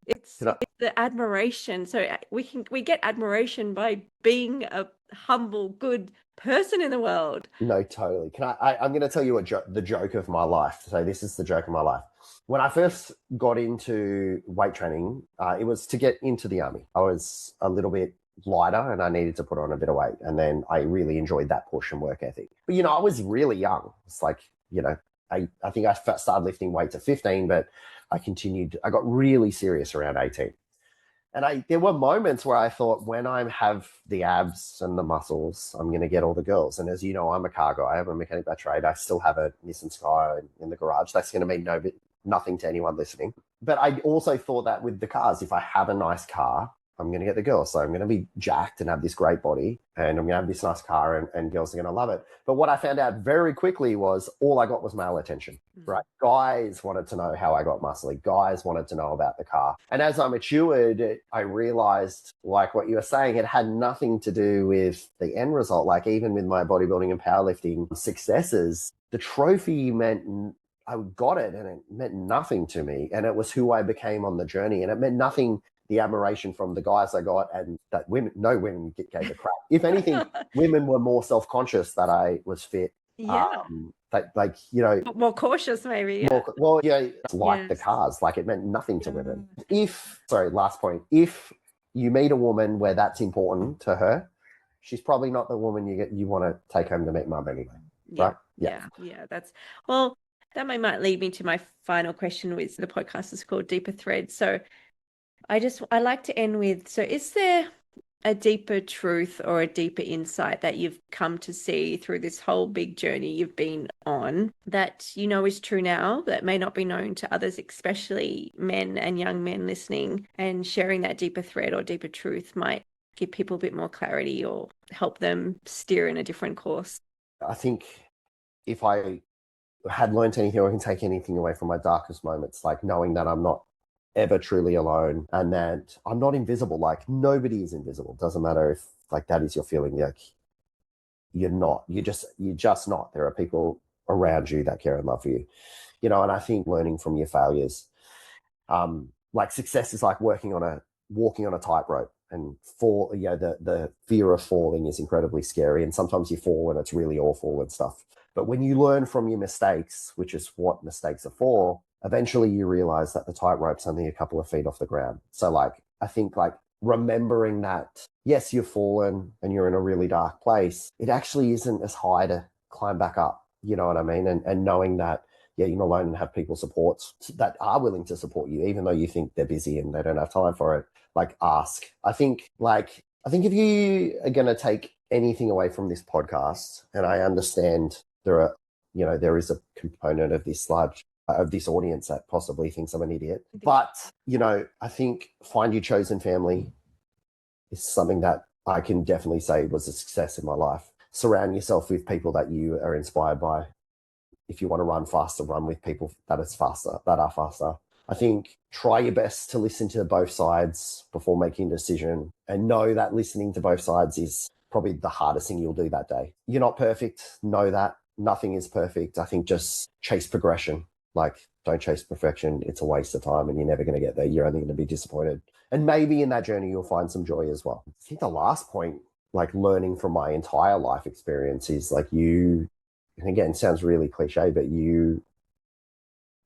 it's the admiration. So we get admiration by being a humble, good person in the world. No, totally. I'm going to tell you the joke of my life. So this is the joke of my life. When I first got into weight training, it was to get into the army. I was a little bit lighter and I needed to put on a bit of weight. And then I really enjoyed that push and work ethic. But, I was really young. It's I think I started lifting weights at 15, but I got really serious around 18. And there were moments where I thought, when I have the abs and the muscles, I'm going to get all the girls. And as you know, I'm a car guy. I'm a mechanic by trade. I still have a Nissan Sky in the garage. That's going to mean nothing to anyone listening. But I also thought that with the cars, if I have a nice car, I'm going to get the girls. So I'm going to be jacked and have this great body, and I'm going to have this nice car, and girls are going to love it. But what I found out very quickly was all I got was male attention, right? Guys wanted to know how I got muscly. Guys wanted to know about the car. And as I matured, I realized, like what you were saying, it had nothing to do with the end result. Like even with my bodybuilding and powerlifting successes, the trophy meant I got it and it meant nothing to me. And it was who I became on the journey. And it meant nothing, the admiration from the guys I got, and that no women gave a crap. If anything, women were more self-conscious that I was fit. Yeah. Like, you know, More cautious maybe. Yeah. Well, yeah, like the cars, like it meant nothing to women. Last point, if you meet a woman where that's important to her, she's probably not the woman you want to take home to meet mum anyway. Right? Yeah. That's, well, that might lead me to my final question, which the podcast is called Deeper Thread. So I like to end with, so is there a deeper truth or a deeper insight that you've come to see through this whole big journey you've been on that you know is true now, that may not be known to others, especially men and young men listening, and sharing that deeper thread or deeper truth might give people a bit more clarity or help them steer in a different course? I think if I had learned anything or can take anything away from my darkest moments, like knowing that I'm not ever truly alone and that I'm not invisible. Like nobody is invisible. Doesn't matter if like that is your feeling. Like you're not, you're just not. There are people around you that care and love you, you know. And I think learning from your failures, like success is like walking on a tightrope, and the fear of falling is incredibly scary. And sometimes you fall and it's really awful and stuff. But when you learn from your mistakes, which is what mistakes are for, eventually you realize that the tightrope's only a couple of feet off the ground. So like, I think like remembering that, yes, you've fallen and you're in a really dark place, it actually isn't as high to climb back up. You know what I mean? And knowing that, yeah, you're not alone and have people that are willing to support you, even though you think they're busy and they don't have time for it. Like ask. I think if you are going to take anything away from this podcast, and I understand there is a component of this audience that possibly thinks I'm an idiot. But, I think find your chosen family is something that I can definitely say was a success in my life. Surround yourself with people that you are inspired by. If you want to run faster, run with people that are faster. I think try your best to listen to both sides before making a decision, and know that listening to both sides is probably the hardest thing you'll do that day. You're not perfect. Know that. Nothing is perfect. I think just chase progression. Like, don't chase perfection. It's a waste of time and you're never going to get there. You're only going to be disappointed. And maybe in that journey, you'll find some joy as well. I think the last point, like learning from my entire life experience, is like and again, it sounds really cliche, but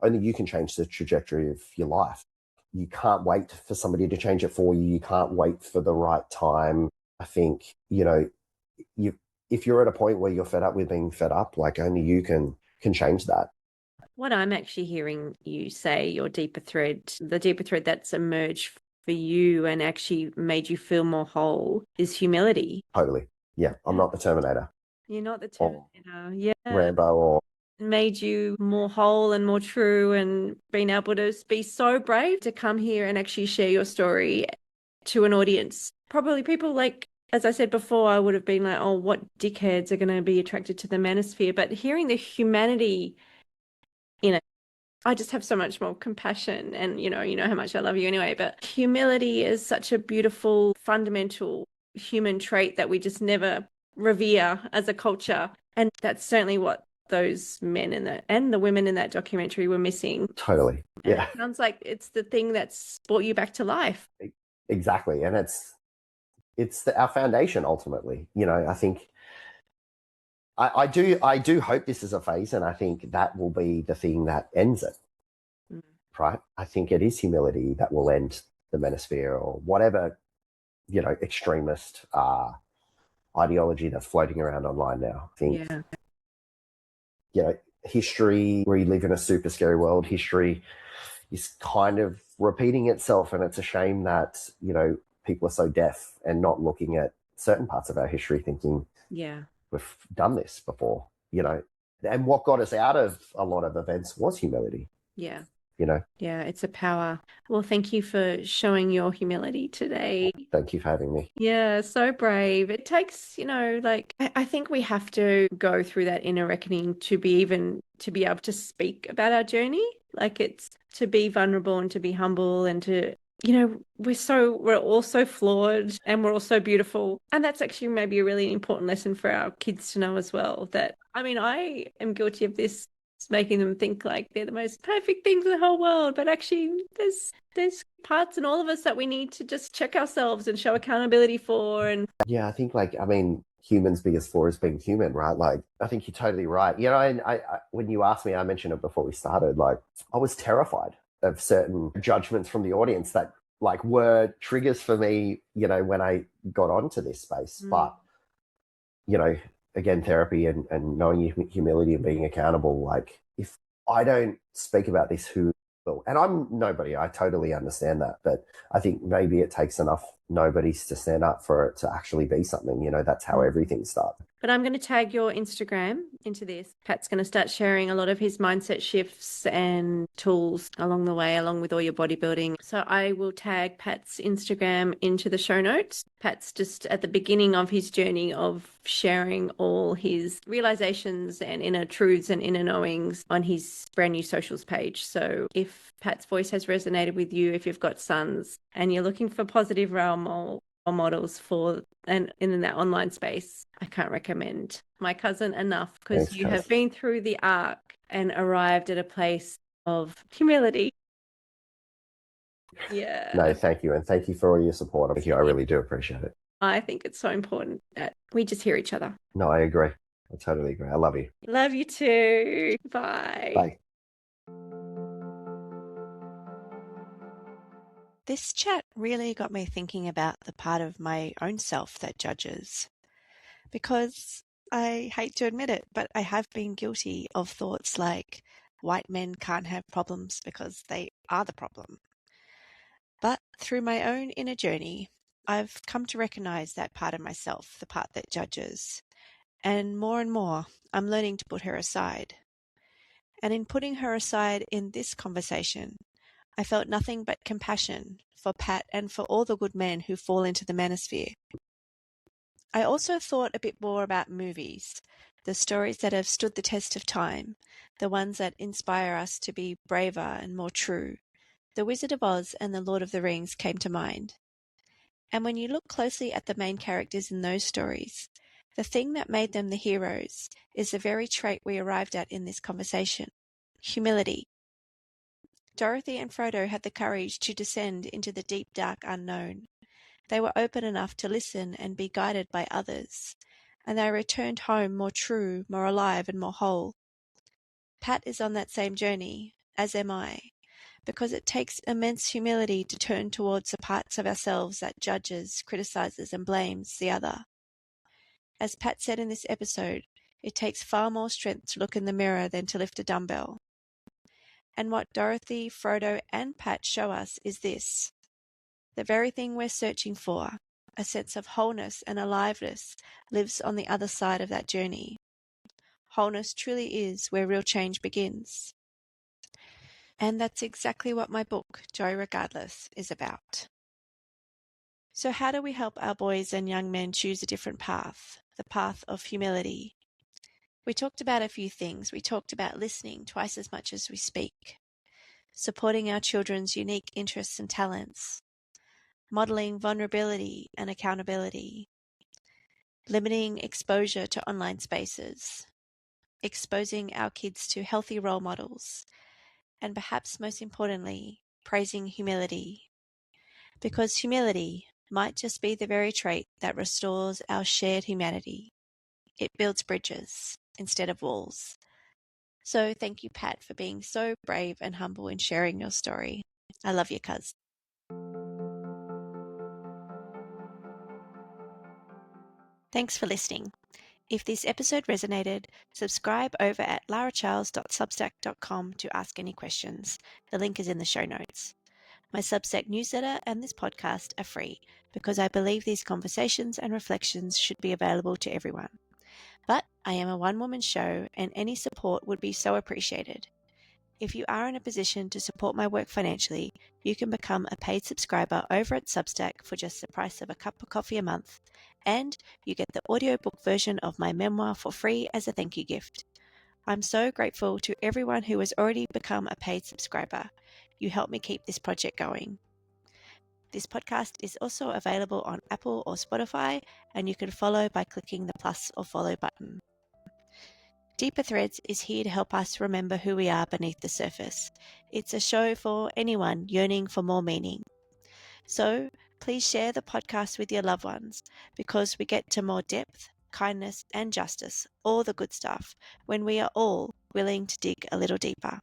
only you can change the trajectory of your life. You can't wait for somebody to change it for you. You can't wait for the right time. I think, if you're at a point where you're fed up with being fed up, like only you can change that. What I'm actually hearing you say, the deeper thread that's emerged for you and actually made you feel more whole, is humility. Totally. Yeah. I'm not the Terminator. You're not the Terminator. Yeah. Rambo or made you more whole and more true, and being able to be so brave to come here and actually share your story to an audience. Probably people like, as I said before, I would have been like, oh, what dickheads are going to be attracted to the Manosphere? But hearing the humanity in it, I just have so much more compassion, and you know how much I love you anyway, but humility is such a beautiful, fundamental human trait that we just never revere as a culture. And that's certainly what those men and the women in that documentary were missing. Totally. Yeah. And it sounds like it's the thing that's brought you back to life. Exactly. And it's our foundation ultimately. I think I do hope this is a phase, and I think that will be the thing that ends it. Right? I think it is humility that will end the Manosphere or whatever, extremist ideology that's floating around online now. I think history, we live in a super scary world. History is kind of repeating itself, and it's a shame that, people are so deaf and not looking at certain parts of our history thinking, we've done this before, and what got us out of a lot of events was humility. Yeah. you know. Yeah, it's a power. Well, thank you for showing your humility today. Thank you for having me. Yeah, so brave. It takes, like I think we have to go through that inner reckoning to be able to speak about our journey. Like it's to be vulnerable and to be humble and to, we're all so flawed and we're all so beautiful. And that's actually maybe a really important lesson for our kids to know as well. That, I mean, I am guilty of this. It's making them think like they're the most perfect things in the whole world, but actually there's parts in all of us that we need to just check ourselves and show accountability for. And Yeah, I think humans' biggest flaw is being human, right? Like, I think you're totally right. And I when you asked me, I mentioned it before we started, like, I was terrified of certain judgments from the audience that like were triggers for me, when I got onto this space. But, again, therapy and knowing humility and being accountable, like, if I don't speak about this, who will? And I'm nobody. I totally understand that. But I think maybe it takes enough nobodies to stand up for it to actually be something. That's how everything starts. But I'm going to tag your Instagram into this. Pat's going to start sharing a lot of his mindset shifts and tools along the way, along with all your bodybuilding. So I will tag Pat's Instagram into the show notes. Pat's just at the beginning of his journey of sharing all his realizations and inner truths and inner knowings on his brand new socials page. So if Pat's voice has resonated with you, if you've got sons and you're looking for positive role models and in that online space, I can't recommend my cousin enough, because you have been through the arc and arrived at a place of humility. Yeah. No, thank you. And thank you for all your support. Thank you. I really do appreciate it. I think it's so important that we just hear each other. No, I agree. I totally agree. I love you. Love you too. Bye. Bye. This chat really got me thinking about the part of my own self that judges. Because I hate to admit it, but I have been guilty of thoughts like white men can't have problems because they are the problem. But through my own inner journey, I've come to recognize that part of myself, the part that judges. And more, I'm learning to put her aside. And in putting her aside in this conversation, I felt nothing but compassion for Pat and for all the good men who fall into the Manosphere. I also thought a bit more about movies, the stories that have stood the test of time, the ones that inspire us to be braver and more true. The Wizard of Oz and The Lord of the Rings came to mind. And when you look closely at the main characters in those stories, the thing that made them the heroes is the very trait we arrived at in this conversation: humility. Dorothy and Frodo had the courage to descend into the deep, dark unknown. They were open enough to listen and be guided by others, and they returned home more true, more alive, and more whole. Pat is on that same journey, as am I, because it takes immense humility to turn towards the parts of ourselves that judges, criticizes, and blames the other. As Pat said in this episode, it takes far more strength to look in the mirror than to lift a dumbbell. And what Dorothy, Frodo, and Pat show us is this: the very thing we're searching for, a sense of wholeness and aliveness, lives on the other side of that journey. Wholeness truly is where real change begins. And that's exactly what my book, Joy Regardless, is about. So how do we help our boys and young men choose a different path, the path of humility? We talked about a few things. We talked about listening twice as much as we speak, supporting our children's unique interests and talents, modeling vulnerability and accountability, limiting exposure to online spaces, exposing our kids to healthy role models, and perhaps most importantly, praising humility. Because humility might just be the very trait that restores our shared humanity. It builds bridges instead of walls. So thank you, Pat, for being so brave and humble in sharing your story. I love you, cuz. Thanks for listening. If this episode resonated, subscribe over at laracharles.substack.com to ask any questions. The link is in the show notes. My Substack newsletter and this podcast are free because I believe these conversations and reflections should be available to everyone. But I am a one-woman show and any support would be so appreciated. If you are in a position to support my work financially, you can become a paid subscriber over at Substack for just the price of a cup of coffee a month, and you get the audiobook version of my memoir for free as a thank you gift. I'm so grateful to everyone who has already become a paid subscriber. You help me keep this project going. This podcast is also available on Apple or Spotify, and you can follow by clicking the plus or follow button. Deeper Threads is here to help us remember who we are beneath the surface. It's a show for anyone yearning for more meaning. So please share the podcast with your loved ones, because we get to more depth, kindness, and justice, all the good stuff, when we are all willing to dig a little deeper.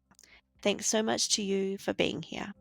Thanks so much to you for being here.